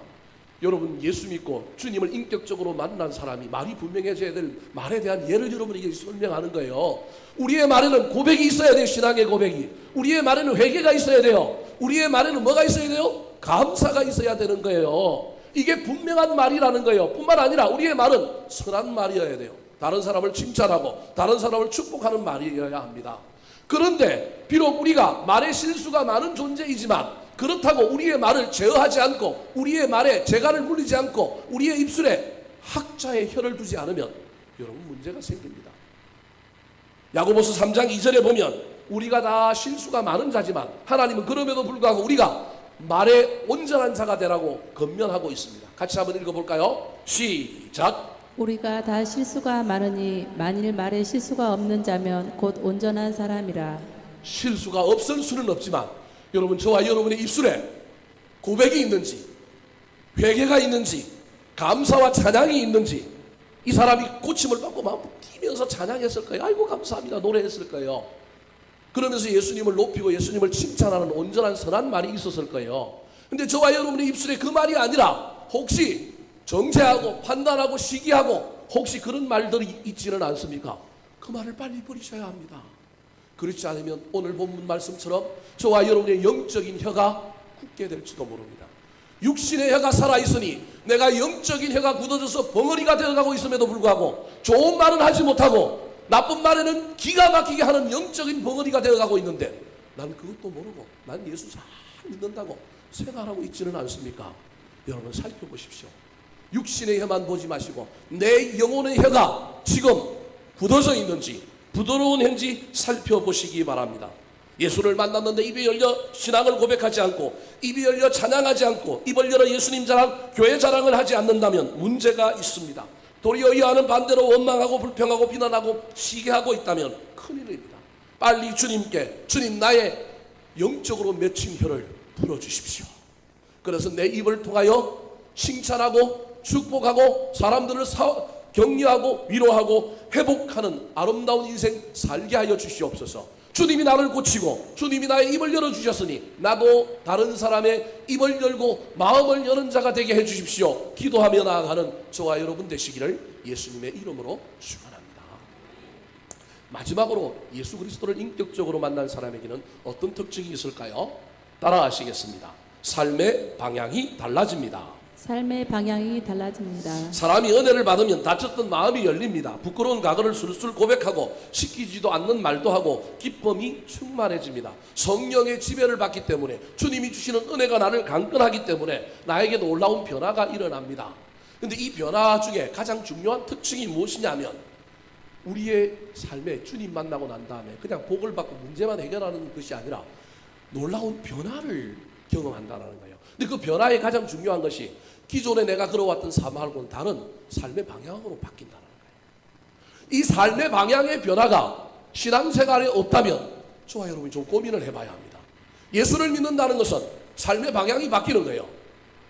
여러분, 예수 믿고 주님을 인격적으로 만난 사람이 말이 분명해져야 될 말에 대한 예를 여러분에게 설명하는 거예요. 우리의 말에는 고백이 있어야 돼요. 신앙의 고백이. 우리의 말에는 회개가 있어야 돼요. 우리의 말에는 뭐가 있어야 돼요? 감사가 있어야 되는 거예요. 이게 분명한 말이라는 거예요. 뿐만 아니라 우리의 말은 선한 말이어야 돼요. 다른 사람을 칭찬하고 다른 사람을 축복하는 말이어야 합니다. 그런데 비록 우리가 말에 실수가 많은 존재이지만 그렇다고 우리의 말을 제어하지 않고 우리의 말에 재갈을 물리지 않고 우리의 입술에 학자의 혀를 두지 않으면 여러분, 문제가 생깁니다. 야고보서 3장 2절에 보면 우리가 다 실수가 많은 자지만 하나님은 그럼에도 불구하고 우리가 말에 온전한 자가 되라고 권면하고 있습니다. 같이 한번 읽어볼까요? 시작. 우리가 다 실수가 많으니 만일 말에 실수가 없는 자면 곧 온전한 사람이라. 실수가 없을 수는 없지만 여러분, 저와 여러분의 입술에 고백이 있는지 회개가 있는지 감사와 찬양이 있는지 이 사람이 고침을 받고 막 뛰면서 찬양했을 거예요. 아이고 감사합니다 노래했을 거예요. 그러면서 예수님을 높이고 예수님을 칭찬하는 온전한 선한 말이 있었을 거예요. 근데 저와 여러분의 입술에 그 말이 아니라 혹시 정죄하고 판단하고 시기하고 혹시 그런 말들이 있지는 않습니까? 그 말을 빨리 버리셔야 합니다. 그렇지 않으면 오늘 본문 말씀처럼 저와 여러분의 영적인 혀가 굳게 될지도 모릅니다. 육신의 혀가 살아있으니 내가 영적인 혀가 굳어져서 벙어리가 되어가고 있음에도 불구하고 좋은 말은 하지 못하고 나쁜 말에는 기가 막히게 하는 영적인 벙어리가 되어가고 있는데 난 그것도 모르고 난 예수 잘 믿는다고 생각하고 있지는 않습니까? 여러분, 살펴보십시오. 육신의 혀만 보지 마시고 내 영혼의 혀가 지금 굳어져 있는지 부드러운 혀인지 살펴보시기 바랍니다. 예수를 만났는데 입이 열려 신앙을 고백하지 않고 입이 열려 찬양하지 않고 입을 열어 예수님 자랑, 교회 자랑을 하지 않는다면 문제가 있습니다. 도리어 이와는 반대로 원망하고 불평하고 비난하고 시기하고 있다면 큰일입니다. 빨리 주님께 주님, 나의 영적으로 맺힌 혀를 풀어주십시오. 그래서 내 입을 통하여 칭찬하고 축복하고 사람들을 격려하고 위로하고 회복하는 아름다운 인생 살게 하여 주시옵소서. 주님이 나를 고치고 주님이 나의 입을 열어주셨으니 나도 다른 사람의 입을 열고 마음을 여는 자가 되게 해주십시오. 기도하며 나아가는 저와 여러분 되시기를 예수님의 이름으로 축원합니다. 마지막으로 예수 그리스도를 인격적으로 만난 사람에게는 어떤 특징이 있을까요? 따라하시겠습니다. 삶의 방향이 달라집니다. 삶의 방향이 달라집니다. 사람이 은혜를 받으면 닫혔던 마음이 열립니다. 부끄러운 과거를 술술 고백하고 시키지도 않는 말도 하고 기쁨이 충만해집니다. 성령의 지배를 받기 때문에 주님이 주시는 은혜가 나를 강건하기 때문에 나에게 놀라운 변화가 일어납니다. 근데 이 변화 중에 가장 중요한 특징이 무엇이냐면 우리의 삶에 주님 만나고 난 다음에 그냥 복을 받고 문제만 해결하는 것이 아니라 놀라운 변화를 경험한다는 거예요. 근데 그 변화의 가장 중요한 것이 기존에 내가 걸어왔던 삶하고는 다른 삶의 방향으로 바뀐다는 거예요. 이 삶의 방향의 변화가 신앙생활에 없다면 저와 여러분이 좀 고민을 해봐야 합니다. 예수를 믿는다는 것은 삶의 방향이 바뀌는 거예요.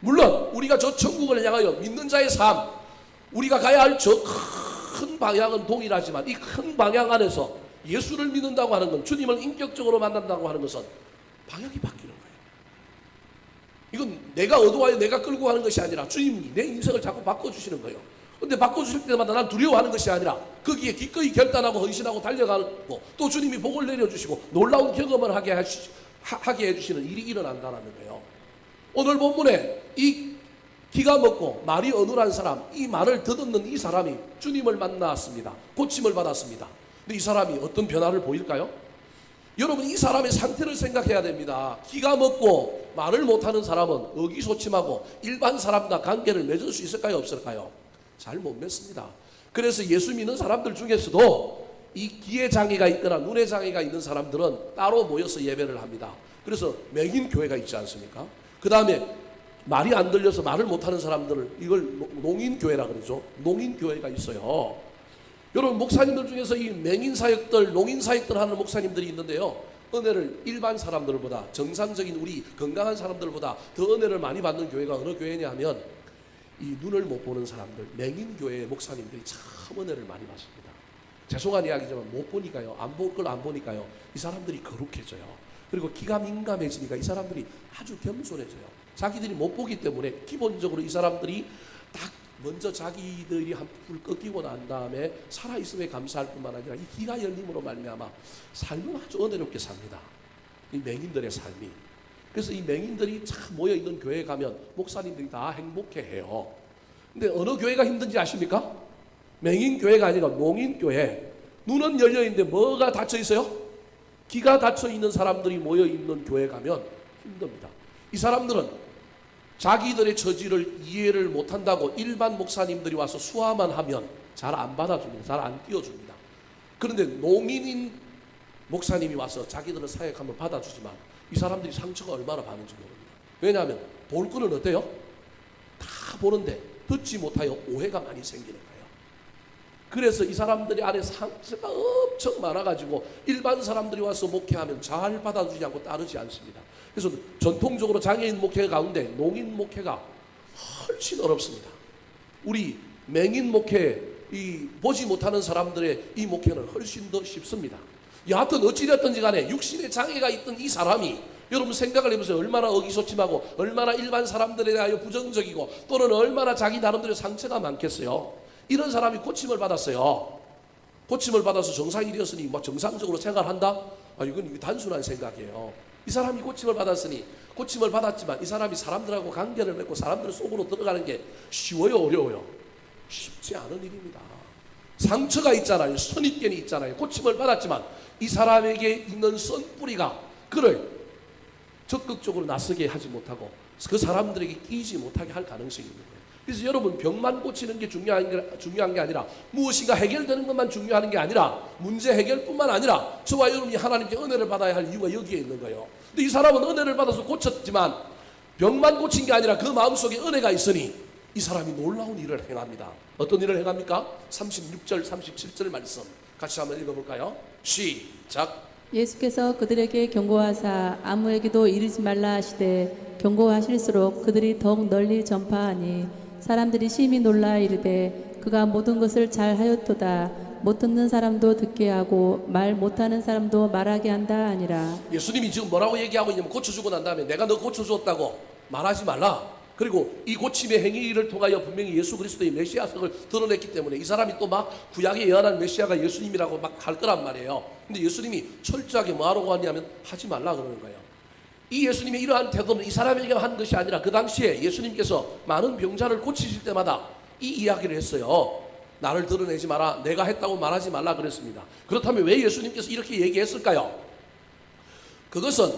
물론 우리가 저 천국을 향하여 믿는 자의 삶, 우리가 가야 할 저 큰 방향은 동일하지만 이 큰 방향 안에서 예수를 믿는다고 하는 건, 주님을 인격적으로 만난다고 하는 것은 방향이 바뀌는 거예요. 이건 내가 의도하여 내가 끌고 가는 것이 아니라 주님이 내 인생을 자꾸 바꿔주시는 거예요. 근데 바꿔주실 때마다 난 두려워하는 것이 아니라 거기에 기꺼이 결단하고 헌신하고 달려가고 또 주님이 복을 내려주시고 놀라운 경험을 하게 해주시는 일이 일어난다는 거예요. 오늘 본문에 이 기가 먹고 말이 어눌한 사람, 이 말을 더듬는 이 사람이 주님을 만났습니다. 고침을 받았습니다. 근데 이 사람이 어떤 변화를 보일까요? 여러분, 이 사람의 상태를 생각해야 됩니다. 기가 먹고 말을 못하는 사람은 의기소침하고 일반 사람과 관계를 맺을 수 있을까요? 없을까요? 잘 못 맺습니다. 그래서 예수 믿는 사람들 중에서도 이 귀에 장애가 있거나 눈에 장애가 있는 사람들은 따로 모여서 예배를 합니다. 그래서 맹인교회가 있지 않습니까? 그 다음에 말이 안 들려서 말을 못하는 사람들을 이걸 농인교회라 그러죠. 농인교회가 있어요. 여러분, 목사님들 중에서 이 맹인사역들, 농인사역들 하는 목사님들이 있는데요, 은혜를 일반 사람들보다, 정상적인 우리 건강한 사람들보다 더 은혜를 많이 받는 교회가 어느 교회냐 하면 이 눈을 못 보는 사람들, 맹인교회의 목사님들이 참 은혜를 많이 받습니다. 죄송한 이야기지만 못 보니까요, 안 볼 걸 안 보니까요, 이 사람들이 거룩해져요. 그리고 기가 민감해지니까 이 사람들이 아주 겸손해져요. 자기들이 못 보기 때문에 기본적으로 이 사람들이 딱 먼저 자기들이 한풀 꺾이고 난 다음에 살아있음에 감사할 뿐만 아니라 이 기가 열림으로 말미암아 삶을 아주 은혜롭게 삽니다. 이 맹인들의 삶이. 그래서 이 맹인들이 참 모여있는 교회에 가면 목사님들이 다 행복해해요. 근데 어느 교회가 힘든지 아십니까? 맹인교회가 아니라 농인교회. 눈은 열려있는데 뭐가 닫혀있어요? 기가 닫혀있는 사람들이 모여있는 교회 가면 힘듭니다. 이 사람들은 자기들의 처지를 이해를 못한다고 일반 목사님들이 와서 수화만 하면 잘 안 받아줍니다. 잘 안 띄워줍니다. 그런데 농인인 목사님이 와서 자기들은 사역하면 받아주지만 이 사람들이 상처가 얼마나 많은지 모릅니다. 왜냐하면 볼 거는 어때요? 다 보는데 듣지 못하여 오해가 많이 생기는 거예요. 그래서 이 사람들이 안에 상처가 엄청 많아가지고 일반 사람들이 와서 목회하면 잘 받아주지 않고 따르지 않습니다. 그래서 전통적으로 장애인 목회 가운데 농인 목회가 훨씬 어렵습니다. 우리 맹인 목회, 이 보지 못하는 사람들의 이 목회는 훨씬 더 쉽습니다. 여하튼 어찌되었든지 간에 육신에 장애가 있던 이 사람이, 여러분 생각을 해보세요. 얼마나 의기소침하고 얼마나 일반 사람들에 대하여 부정적이고 또는 얼마나 자기 나름대로 상처가 많겠어요. 이런 사람이 고침을 받았어요. 고침을 받아서 정상이 되었으니 막 정상적으로 생활한다? 이건 단순한 생각이에요. 이 사람이 고침을 받았으니, 고침을 받았지만 이 사람이 사람들하고 관계를 맺고 사람들 속으로 들어가는 게 쉬워요, 어려워요? 쉽지 않은 일입니다. 상처가 있잖아요. 선입견이 있잖아요. 고침을 받았지만 이 사람에게 있는 선뿌리가 그를 적극적으로 나서게 하지 못하고 그 사람들에게 끼지 못하게 할 가능성이 있는 거예요. 그래서 여러분, 병만 고치는 게 중요한 게 아니라, 무엇인가 해결되는 것만 중요한 게 아니라, 문제 해결뿐만 아니라 저와 여러분이 하나님께 은혜를 받아야 할 이유가 여기에 있는 거예요. 근데 이 사람은 은혜를 받아서 고쳤지만 병만 고친 게 아니라 그 마음속에 은혜가 있으니 이 사람이 놀라운 일을 행합니다. 어떤 일을 행합니까? 36절 37절 말씀 같이 한번 읽어볼까요? 시작. 예수께서 그들에게 경고하사 아무에게도 이르지 말라 하시되 경고하실수록 그들이 더욱 널리 전파하니 사람들이 심히 놀라 이르되 그가 모든 것을 잘 하였도다. 못 듣는 사람도 듣게 하고 말 못하는 사람도 말하게 한다 아니라. 예수님이 지금 뭐라고 얘기하고 있냐면, 고쳐주고 난 다음에 내가 너 고쳐줬다고 말하지 말라. 그리고 이 고침의 행위를 통하여 분명히 예수 그리스도의 메시아성을 드러냈기 때문에 이 사람이 또 막 구약에 예언한 메시아가 예수님이라고 막 할 거란 말이에요. 근데 예수님이 철저하게 뭐하라고 하냐면 하지 말라 그러는 거예요. 이 예수님의 이러한 태도는 이 사람에게 한 것이 아니라 그 당시에 예수님께서 많은 병자를 고치실 때마다 이 이야기를 했어요. 나를 드러내지 마라, 내가 했다고 말하지 말라 그랬습니다. 그렇다면 왜 예수님께서 이렇게 얘기했을까요? 그것은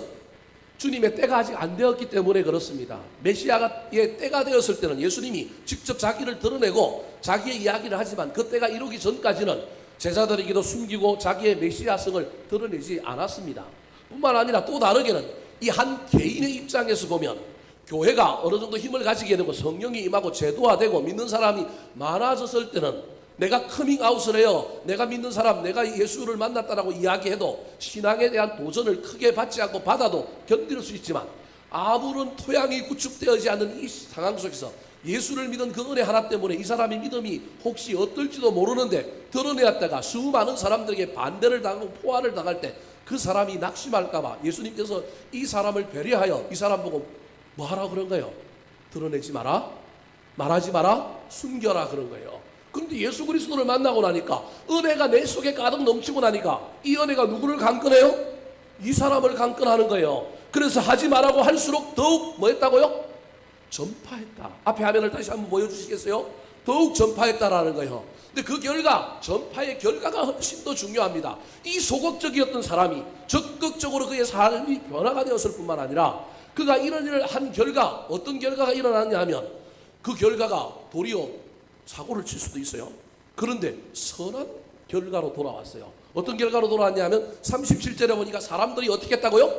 주님의 때가 아직 안 되었기 때문에 그렇습니다. 메시아의 때가 되었을 때는 예수님이 직접 자기를 드러내고 자기의 이야기를 하지만 그 때가 이루기 전까지는 제자들에게도 숨기고 자기의 메시아성을 드러내지 않았습니다. 뿐만 아니라 또 다르게는 이 한 개인의 입장에서 보면 교회가 어느 정도 힘을 가지게 되고 성령이 임하고 제도화되고 믿는 사람이 많아졌을 때는 내가 커밍아웃을 해요. 내가 믿는 사람, 내가 예수를 만났다라고 이야기해도 신앙에 대한 도전을 크게 받지 않고 받아도 견딜 수 있지만 아무런 토양이 구축되어지지 않는 이 상황 속에서 예수를 믿은 그 은혜 하나 때문에 이 사람의 믿음이 혹시 어떨지도 모르는데 드러내었다가 수많은 사람들에게 반대를 당하고 포화를 당할 때 그 사람이 낙심할까봐 예수님께서 이 사람을 배려하여 이 사람 보고 뭐 하라 그런 거예요? 드러내지 마라, 말하지 마라, 숨겨라 그런 거예요. 그런데 예수 그리스도를 만나고 나니까 은혜가 내 속에 가득 넘치고 나니까 이 은혜가 누구를 강건해요? 이 사람을 강건하는 거예요. 그래서 하지 말라고 할수록 더욱 뭐 했다고요? 전파했다. 앞에 화면을 다시 한번 보여주시겠어요? 더욱 전파했다라는 거예요. 근데 그 결과, 전파의 결과가 훨씬 더 중요합니다. 이 소극적이었던 사람이 적극적으로 그의 삶이 변화가 되었을 뿐만 아니라 그가 이런 일을 한 결과, 어떤 결과가 일어났냐 하면 그 결과가 도리어 사고를 칠 수도 있어요. 그런데 선한 결과로 돌아왔어요. 어떤 결과로 돌아왔냐면 37절에 보니까 사람들이 어떻게 했다고요?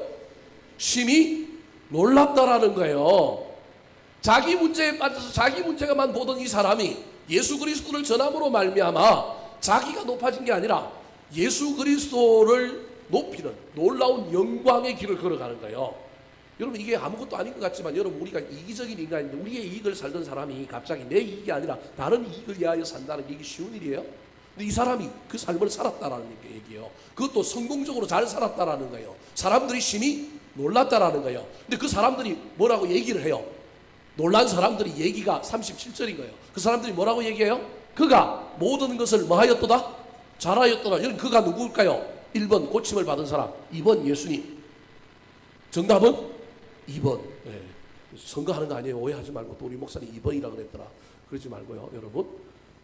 심히 놀랍다라는 거예요. 자기 문제에 빠져서 자기 문제가만 보던 이 사람이 예수 그리스도를 전함으로 말미암아 자기가 높아진 게 아니라 예수 그리스도를 높이는 놀라운 영광의 길을 걸어가는 거예요. 여러분 이게 아무것도 아닌 것 같지만 여러분 우리가 이기적인 인간인데 우리의 이익을 살던 사람이 갑자기 내 이익이 아니라 다른 이익을 위하여 산다는 게 이게 쉬운 일이에요? 근데 이 사람이 그 삶을 살았다라는 얘기예요. 그것도 성공적으로 잘 살았다라는 거예요. 사람들이 심히 놀랐다라는 거예요. 근데 그 사람들이 뭐라고 얘기를 해요? 놀란 사람들이 얘기가 37절인 거예요. 그 사람들이 뭐라고 얘기해요? 그가 모든 것을 뭐 하였도다? 잘하였도다. 여러분 그가 누구일까요? 1번 고침을 받은 사람, 2번 예수님. 정답은 2번. 네. 선거하는 거 아니에요. 오해하지 말고 또 우리 목사님 2번이라 그랬더라. 그러지 말고요. 여러분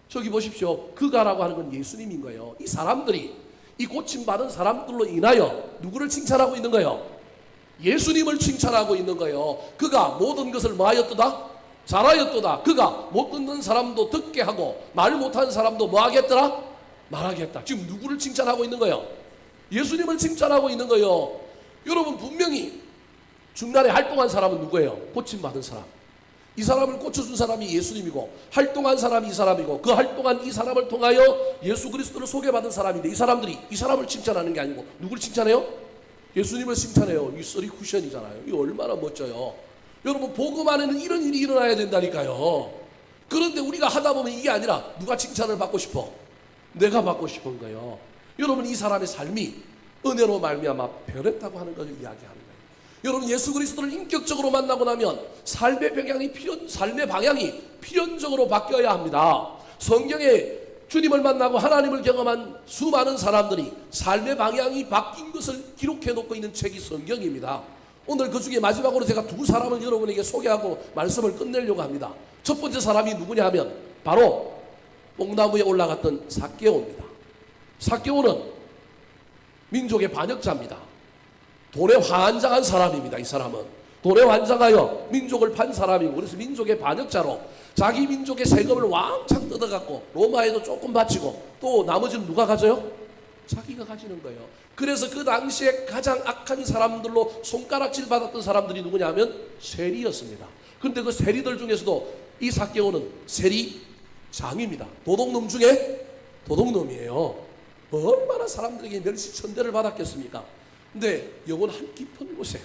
저기 보십시오. 그가라고 하는 건 예수님인 거예요. 이 사람들이 이 고침받은 사람들로 인하여 누구를 칭찬하고 있는 거예요? 예수님을 칭찬하고 있는 거예요. 그가 모든 것을 뭐 하였도다? 잘하였도다. 그가 못 듣는 사람도 듣게 하고 말 못하는 사람도 뭐 하겠더라? 말하겠다. 지금 누구를 칭찬하고 있는 거예요? 예수님을 칭찬하고 있는 거예요. 여러분 분명히 중간에 활동한 사람은 누구예요? 고침받은 사람. 이 사람을 고쳐준 사람이 예수님이고 활동한 사람이 이 사람이고 그 활동한 이 사람을 통하여 예수 그리스도를 소개받은 사람인데 이 사람들이 이 사람을 칭찬하는 게 아니고 누구를 칭찬해요? 예수님을 칭찬해요. 이 쓰리 쿠션이잖아요. 이거 얼마나 멋져요. 여러분 복음 안에는 이런 일이 일어나야 된다니까요. 그런데 우리가 하다 보면 이게 아니라 누가 칭찬을 받고 싶어? 내가 받고 싶은 거예요. 여러분 이 사람의 삶이 은혜로 말미암아 변했다고 하는 것을 이야기하는 거예요. 여러분 예수 그리스도를 인격적으로 만나고 나면 삶의 방향이 필연적으로 바뀌어야 합니다. 성경에 주님을 만나고 하나님을 경험한 수많은 사람들이 삶의 방향이 바뀐 것을 기록해 놓고 있는 책이 성경입니다. 오늘 그 중에 마지막으로 제가 두 사람을 여러분에게 소개하고 말씀을 끝내려고 합니다. 첫 번째 사람이 누구냐 하면 바로 뽕나무에 올라갔던 삭개오입니다. 삭개오는 민족의 반역자입니다. 돈에 환장한 사람입니다. 이 사람은 돈에 환장하여 민족을 판 사람이고 그래서 민족의 반역자로 자기 민족의 세금을 왕창 뜯어갖고 로마에도 조금 바치고 또 나머지는 누가 가져요? 자기가 가지는 거예요. 그래서 그 당시에 가장 악한 사람들로 손가락질 받았던 사람들이 누구냐 하면 세리였습니다. 그런데 그 세리들 중에서도 이 삭개오는 세리장입니다. 도둑놈 중에 도둑놈이에요. 얼마나 사람들에게 멸시천대를 받았겠습니까? 근데 영혼한 깊은 곳에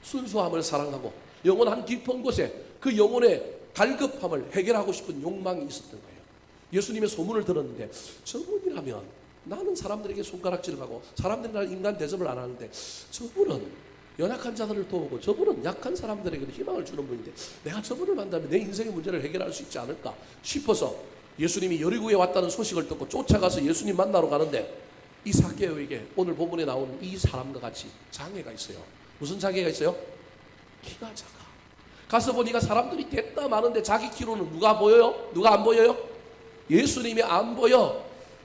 순수함을 사랑하고 영혼한 깊은 곳에 그 영혼의 갈급함을 해결하고 싶은 욕망이 있었던 거예요. 예수님의 소문을 들었는데 저분이라면 나는 사람들에게 손가락질을 하고 사람들이 나를 인간 대접을 안 하는데 저분은 연약한 자들을 도우고 저분은 약한 사람들에게 희망을 주는 분인데 내가 저분을 만나면 내 인생의 문제를 해결할 수 있지 않을까 싶어서 예수님이 여리고에 왔다는 소식을 듣고 쫓아가서 예수님 만나러 가는데 이 삭개오에게 오늘 본문에 나오는 이 사람과 같이 장애가 있어요. 무슨 자기가 있어요? 키가 작아. 가서 보니까 사람들이 됐다 많은데 자기 키로는 누가 보여요? 누가 안 보여요? 예수님이 안 보여.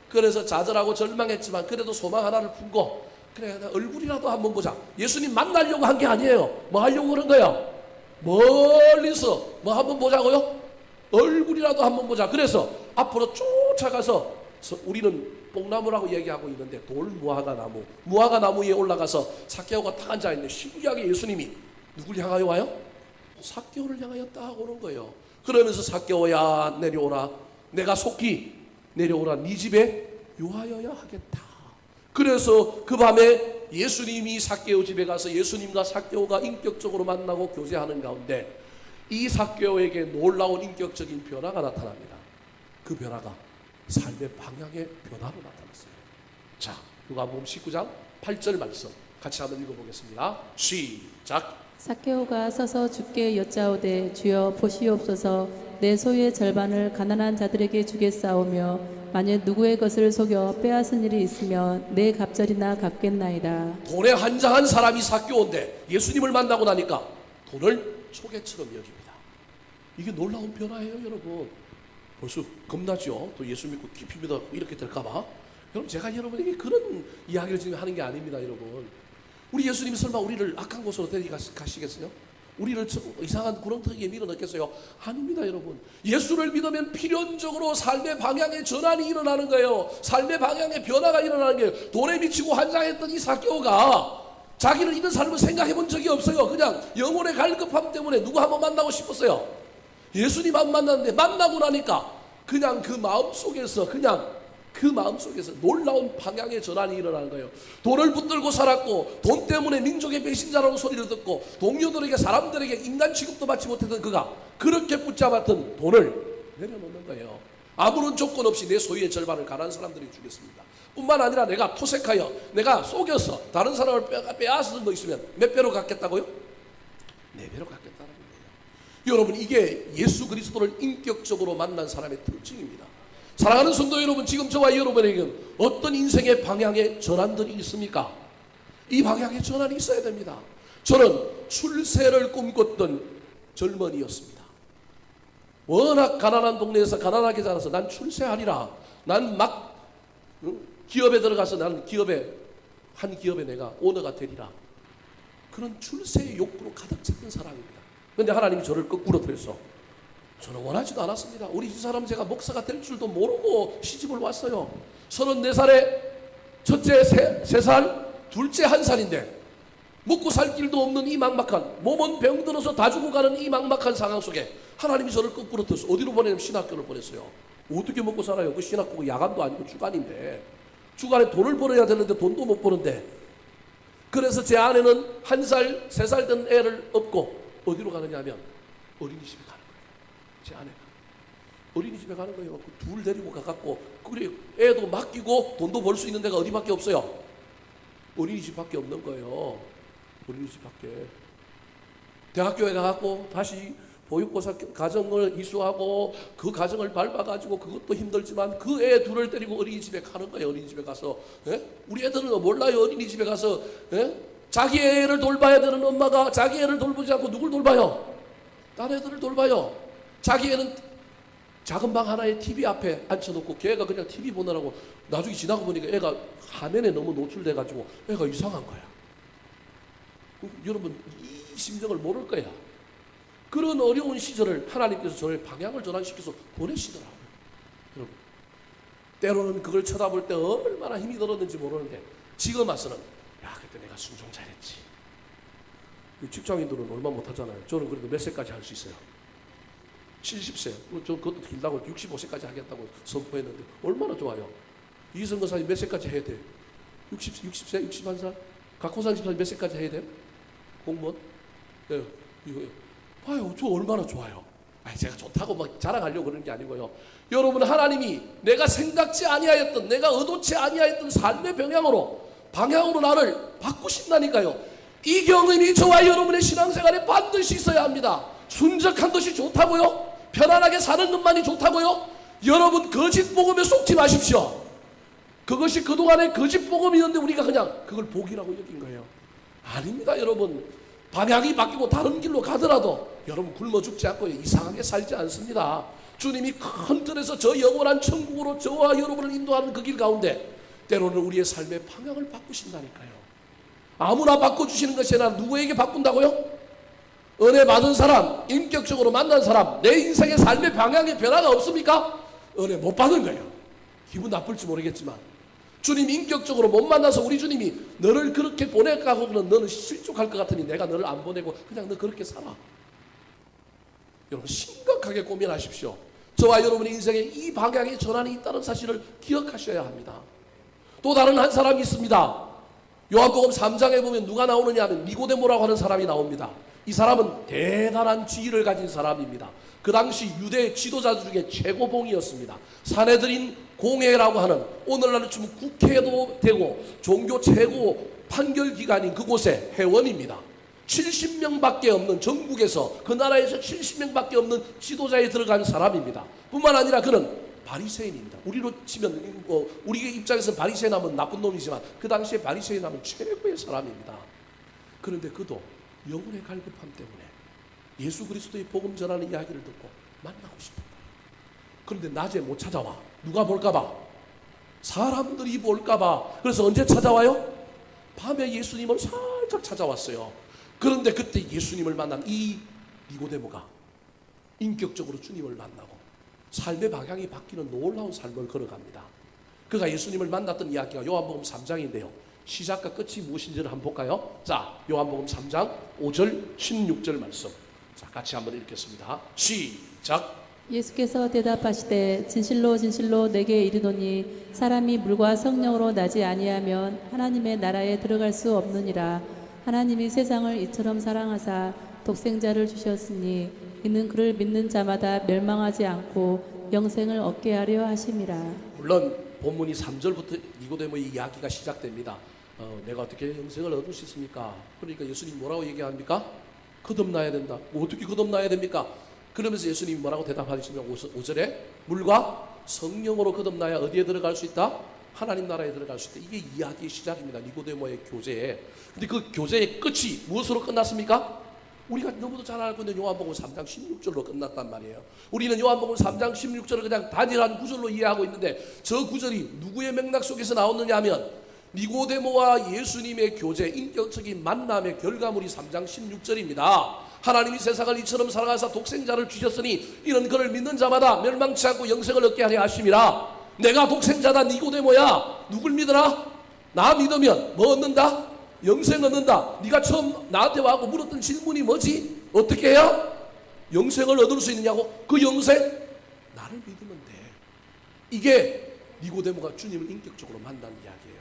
그래서 좌절하고 절망했지만 그래도 소망 하나를 품고, 그래 나 얼굴이라도 한번 보자. 예수님 만나려고 한 게 아니에요. 뭐 하려고 그런 거예요? 멀리서 뭐 한번 보자고요? 얼굴이라도 한번 보자. 그래서 앞으로 쫓아가서, 우리는 뽕나무라고 얘기하고 있는데 돌 무화과 나무 위에 올라가서 삭개오가 탁 앉아있는데 신기하게 예수님이 누굴 향하여 와요? 삭개오를 향하여 딱 오는 거예요. 그러면서 삭개오야 내려오라. 내가 속히 내려오라. 네 집에 유하여야 하겠다. 그래서 그 밤에 예수님이 삭개오 집에 가서 예수님과 삭개오가 인격적으로 만나고 교제하는 가운데 이 삭개오에게 놀라운 인격적인 변화가 나타납니다. 그 변화가 삶의 방향의 변화로 나타났어요. 자, 누가복음 19장 8절 말씀 같이 한번 읽어보겠습니다. 시작. 삭개오가 서서 주께 여짜오되 주여 보시옵소서 내 소유의 절반을 가난한 자들에게 주겠사오며 만일 누구의 것을 속여 빼앗은 일이 있으면 내 갑절이나 갚겠나이다. 돈에 한장한 사람이 삭개오인데 예수님을 만나고 나니까 돈을 소개처럼 여깁니다. 이게 놀라운 변화예요, 여러분. 벌써 겁나죠? 또 예수 믿고 깊이 믿어 이렇게 될까봐. 여러분, 제가 여러분에게 그런 이야기를 지금 하는 게 아닙니다, 여러분. 우리 예수님이 설마 우리를 악한 곳으로 데려가시겠어요? 우리를 이상한 구렁텅이에 밀어넣겠어요? 아닙니다, 여러분. 예수를 믿으면 필연적으로 삶의 방향의 전환이 일어나는 거예요. 삶의 방향의 변화가 일어나는 거예요. 돈에 미치고 환장했던 이 삭개오가 자기는 이런 삶을 생각해 본 적이 없어요. 그냥 영혼의 갈급함 때문에 누구 한번 만나고 싶었어요. 예수님 안 만났는데 만나고 나니까 그냥 그 마음속에서 놀라운 방향의 전환이 일어나는 거예요. 돈을 붙들고 살았고 돈 때문에 민족의 배신자라고 소리를 듣고 동료들에게, 사람들에게 인간 취급도 받지 못했던 그가 그렇게 붙잡았던 돈을 내려놓는 거예요. 아무런 조건 없이 내 소유의 절반을 가난한 사람들에게 주겠습니다. 뿐만 아니라 내가 토색하여 내가 속여서 다른 사람을 빼앗은 거 있으면 몇 배로 갚겠다고요? 4배로 갚겠다는 거예요. 여러분, 이게 예수 그리스도를 인격적으로 만난 사람의 특징입니다. 사랑하는 성도 여러분, 지금 저와 여러분에게는 어떤 인생의 방향의 전환들이 있습니까? 이 방향의 전환이 있어야 됩니다. 저는 출세를 꿈꿨던 젊은이였습니다. 워낙 가난한 동네에서 가난하게 자라서 난 출세하리라. 난 막 기업에 들어가서 나는 한 기업에 내가 오너가 되리라. 그런 출세의 욕구로 가득 찼던 사람입니다. 그런데 하나님이 저를 거꾸로 들였어. 저는 원하지도 않았습니다. 우리 이 사람 제가 목사가 될 줄도 모르고 시집을 왔어요. 34살에 첫째 3살, 둘째 1살인데 먹고 살 길도 없는 이 막막한, 몸은 병들어서 다 죽어가는 이 막막한 상황 속에 하나님이 저를 거꾸로 들었어. 어디로 보내냐면 신학교를 보냈어요. 어떻게 먹고 살아요? 그 신학교가 야간도 아니고 주간인데, 주간에 돈을 벌어야 되는데 돈도 못 버는데. 그래서 제 아내는 1살, 3살 된 애를 업고 어디로 가느냐 하면 어린이집에 가는 거예요. 제 아내가 어린이집에 가는 거예요. 둘 데리고 가갖고, 그래 애도 맡기고 돈도 벌 수 있는 데가 어디밖에 없어요? 어린이집밖에 없는 거예요. 어린이집밖에. 대학교에 가갖고 다시 보육고사 가정을 이수하고 그 가정을 밟아가지고 그것도 힘들지만 그 애 둘을 데리고 어린이집에 가는 거예요. 어린이집에 가서. 예? 우리 애들은 몰라요. 어린이집에 가서 자기 애를 돌봐야 되는 엄마가 자기 애를 돌보지 않고 누굴 돌봐요? 딴 애들을 돌봐요. 자기 애는 작은 방 하나에 TV 앞에 앉혀놓고 걔가 그냥 TV 보느라고 나중에 지나고 보니까 애가 화면에 너무 노출돼가지고 애가 이상한 거야. 여러분, 이 심정을 모를 거야. 그런 어려운 시절을 하나님께서 저의 방향을 전환시켜서 보내시더라고요. 여러분, 때로는 그걸 쳐다볼 때 얼마나 힘이 들었는지 모르는데 지금 와서는 그때 내가 순종 잘했지. 직장인들은 얼마 못하잖아요. 저는 그래도 몇 세까지 할 수 있어요? 70세. 저 그것도 길다고 65세까지 하겠다고 선포했는데 얼마나 좋아요. 이성근 사님 몇 세까지 해야 돼? 60세? 61살? 각호상 집사님 몇 세까지 해야 돼요? 공무원? 네, 이거요. 봐요, 저 얼마나 좋아요. 제가 좋다고 막 자랑하려고 그러는 게 아니고요. 여러분, 하나님이 내가 생각지 아니하였던, 내가 의도치 아니하였던 삶의 방향으로 나를 바꾸신다니까요. 이 경험이 저와 여러분의 신앙생활에 반드시 있어야 합니다. 순적한 것이 좋다고요? 편안하게 사는 것만이 좋다고요? 여러분, 거짓 복음에 속지 마십시오. 그것이 그동안의 거짓 복음이었는데 우리가 그냥 그걸 복이라고 여긴 거예요. 아닙니다, 여러분. 방향이 바뀌고 다른 길로 가더라도 여러분 굶어 죽지 않고 이상하게 살지 않습니다. 주님이 큰 틀에서 저 영원한 천국으로 저와 여러분을 인도하는 그 길 가운데 때로는 우리의 삶의 방향을 바꾸신다니까요. 아무나 바꿔주시는 것이 아니라 누구에게 바꾼다고요? 은혜 받은 사람, 인격적으로 만난 사람, 내 인생의 삶의 방향에 변화가 없습니까? 은혜 못 받은 거예요. 기분 나쁠지 모르겠지만 주님 인격적으로 못 만나서 우리 주님이 너를 그렇게 보낼까 하고는 너는 실족할 것 같으니 내가 너를 안 보내고 그냥 너 그렇게 살아. 여러분 심각하게 고민하십시오. 저와 여러분의 인생에 이 방향의 전환이 있다는 사실을 기억하셔야 합니다. 또 다른 한 사람이 있습니다. 요한복음 3장에 보면 누가 나오느냐 하면 니고데모라고 하는 사람이 나옵니다. 이 사람은 대단한 지위를 가진 사람입니다. 그 당시 유대 지도자 중에 최고봉이었습니다. 사내들인 공회라고 하는 오늘날로 치면 국회도 되고 종교 최고 판결기관인 그곳의 회원입니다. 70명밖에 없는 전국에서 그 나라에서 70명밖에 없는 지도자에 들어간 사람입니다. 뿐만 아니라 그는 바리새인입니다. 우리로 치면 우리 입장에서 바리새인 하면 나쁜 놈이지만 그 당시에 바리새인 하면 최고의 사람입니다. 그런데 그도 영혼의 갈급함 때문에 예수 그리스도의 복음 전하는 이야기를 듣고 만나고 싶은 거예요. 그런데 낮에 못 찾아와. 누가 볼까봐? 사람들이 볼까봐. 그래서 언제 찾아와요? 밤에 예수님을 살짝 찾아왔어요. 그런데 그때 예수님을 만난 이 니고데모가 인격적으로 주님을 만나고 삶의 방향이 바뀌는 놀라운 삶을 걸어갑니다. 그가 예수님을 만났던 이야기가 요한복음 3장인데요. 시작과 끝이 무엇인지를 한번 볼까요? 자, 요한복음 3장 5절 16절 말씀. 자, 같이 한번 읽겠습니다. 시작. 예수께서 대답하시되 진실로 진실로 내게 이르노니 사람이 물과 성령으로 나지 아니하면 하나님의 나라에 들어갈 수 없느니라. 하나님이 세상을 이처럼 사랑하사 독생자를 주셨으니 이는 그를 믿는 자마다 멸망하지 않고 영생을 얻게 하려 하심이라. 물론 본문이 3절부터 니고데모의 이야기가 시작됩니다. 내가 어떻게 영생을 얻을 수 있습니까? 그러니까 예수님 뭐라고 얘기합니까? 거듭나야 된다. 뭐 어떻게 거듭나야 됩니까? 그러면서 예수님이 뭐라고 대답하시냐면 5절에 물과 성령으로 거듭나야 어디에 들어갈 수 있다? 하나님 나라에 들어갈 수 있다. 이게 이야기의 시작입니다. 니고데모의 교제에. 근데 그 교제의 끝이 무엇으로 끝났습니까? 우리가 너무도 잘 알고 있는 요한복음 3장 16절로 끝났단 말이에요. 우리는 요한복음 3장 16절을 그냥 단일한 구절로 이해하고 있는데 저 구절이 누구의 맥락 속에서 나왔느냐 하면 니고데모와 예수님의 교제, 인격적인 만남의 결과물이 3장 16절입니다. 하나님이 세상을 이처럼 사랑하사 독생자를 주셨으니 이는 그를 믿는 자마다 멸망치 않고 영생을 얻게 하려 하심이라. 내가 독생자다. 니고데모야. 누굴 믿어라? 나 믿으면 뭐 얻는다? 영생 얻는다. 네가 처음 나한테 와고 물었던 질문이 뭐지? 어떻게 해야 영생을 얻을 수 있느냐고? 그 영생? 나를 믿으면 돼. 이게 니고데모가 주님을 인격적으로 만난 이야기예요.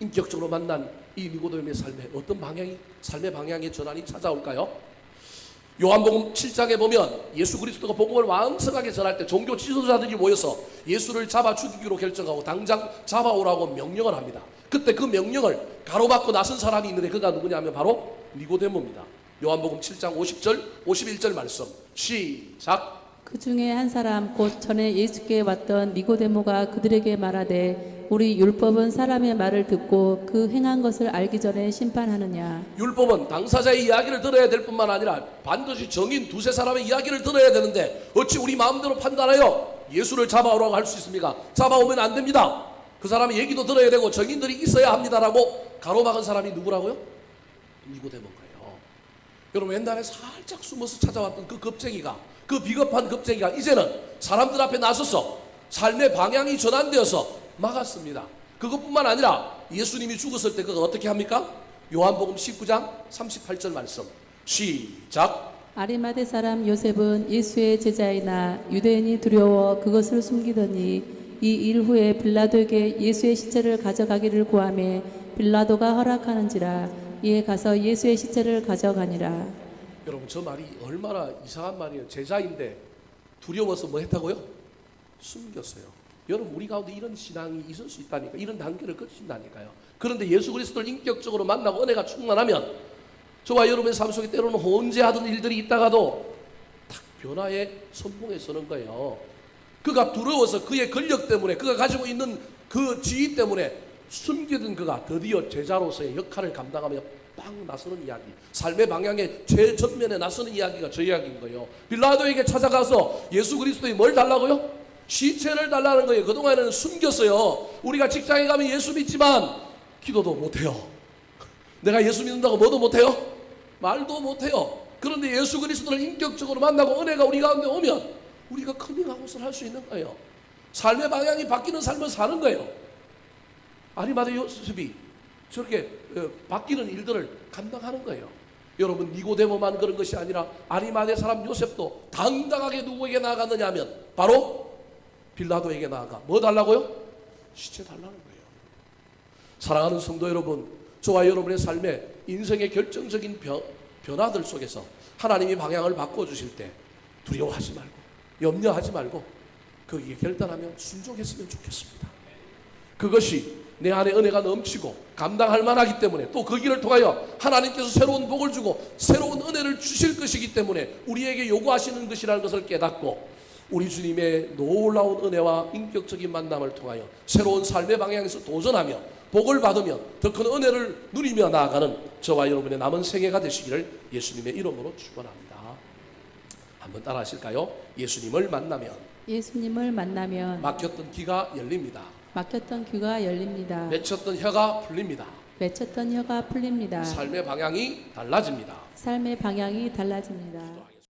인격적으로 만난 이 니고데모의 삶에 어떤 방향이, 삶의 방향의 전환이 찾아올까요? 요한복음 7장에 보면 예수 그리스도가 복음을 왕성하게 전할 때 종교 지도자들이 모여서 예수를 잡아 죽이기로 결정하고 당장 잡아오라고 명령을 합니다. 그때 그 명령을 가로막고 나선 사람이 있는데 그가 누구냐 하면 바로 니고데모입니다. 요한복음 7장 50절 51절 말씀 시작. 그 중에 한 사람 곧 전에 예수께 왔던 니고데모가 그들에게 말하되 우리 율법은 사람의 말을 듣고 그 행한 것을 알기 전에 심판하느냐. 율법은 당사자의 이야기를 들어야 될 뿐만 아니라 반드시 정인 두세 사람의 이야기를 들어야 되는데 어찌 우리 마음대로 판단하여 예수를 잡아오라고 할 수 있습니까? 잡아오면 안 됩니다. 그 사람의 얘기도 들어야 되고 정인들이 있어야 합니다라고 가로막은 사람이 누구라고요? 니고데모인가요? 여러분 옛날에 살짝 숨어서 찾아왔던 그 겁쟁이가, 그 비겁한 겁쟁이가 이제는 사람들 앞에 나서서 삶의 방향이 전환되어서 막았습니다. 그것뿐만 아니라 예수님이 죽었을 때 그가 어떻게 합니까? 요한복음 19장 38절 말씀 시작. 아리마대 사람 요셉은 예수의 제자이나 유대인이 두려워 그것을 숨기더니 이 일 후에 빌라도에게 예수의 시체를 가져가기를 구하매 빌라도가 허락하는지라. 이에 가서 예수의 시체를 가져가니라. 여러분 저 말이 얼마나 이상한 말이에요. 제자인데 두려워서 뭐 했다고요? 숨겼어요. 여러분 우리 가운데 이런 신앙이 있을 수 있다니까. 이런 단계를 거친다니까요. 그런데 예수 그리스도를 인격적으로 만나고 은혜가 충만하면 저와 여러분의 삶 속에 때로는 혼재하던 일들이 있다가도 딱 변화의 선봉에 서는 거예요. 그가 두려워서 그의 권력 때문에 그가 가지고 있는 그 지위 때문에 숨기던 그가 드디어 제자로서의 역할을 감당하며 딱 나서는 이야기, 삶의 방향의 최전면에 나서는 이야기가 저 이야기인 거예요. 빌라도에게 찾아가서 예수 그리스도에 뭘 달라고요? 시체를 달라는 거예요. 그동안에는 숨겼어요. 우리가 직장에 가면 예수 믿지만 기도도 못해요. 내가 예수 믿는다고 뭐도 못해요? 말도 못해요. 그런데 예수 그리스도를 인격적으로 만나고 은혜가 우리 가운데 오면 우리가 커밍아웃을 할 수 있는 거예요. 삶의 방향이 바뀌는 삶을 사는 거예요. 아리마대 요셉이 저렇게 바뀌는 일들을 감당하는 거예요. 여러분, 니고데모만 그런 것이 아니라 아리마대 사람 요셉도 당당하게 누구에게 나아갔느냐 하면 바로 빌라도에게 나아가 뭐 달라고요? 시체 달라는 거예요. 사랑하는 성도 여러분, 저와 여러분의 삶에 인생의 결정적인 변화들 속에서 하나님이 방향을 바꿔주실 때 두려워하지 말고 염려하지 말고 거기에 결단하며 순종했으면 좋겠습니다. 그것이 내 안에 은혜가 넘치고 감당할 만하기 때문에 또 그 길을 통하여 하나님께서 새로운 복을 주고 새로운 은혜를 주실 것이기 때문에 우리에게 요구하시는 것이라는 것을 깨닫고 우리 주님의 놀라운 은혜와 인격적인 만남을 통하여 새로운 삶의 방향에서 도전하며 복을 받으며 더 큰 은혜를 누리며 나아가는 저와 여러분의 남은 생애가 되시기를 예수님의 이름으로 축원합니다. 한번 따라 하실까요? 예수님을 만나면 막혔던 귀가 열립니다. 막혔던 귀가 열립니다. 맺혔던 혀가 풀립니다. 맺혔던 혀가 풀립니다. 삶의 방향이 달라집니다. 삶의 방향이 달라집니다.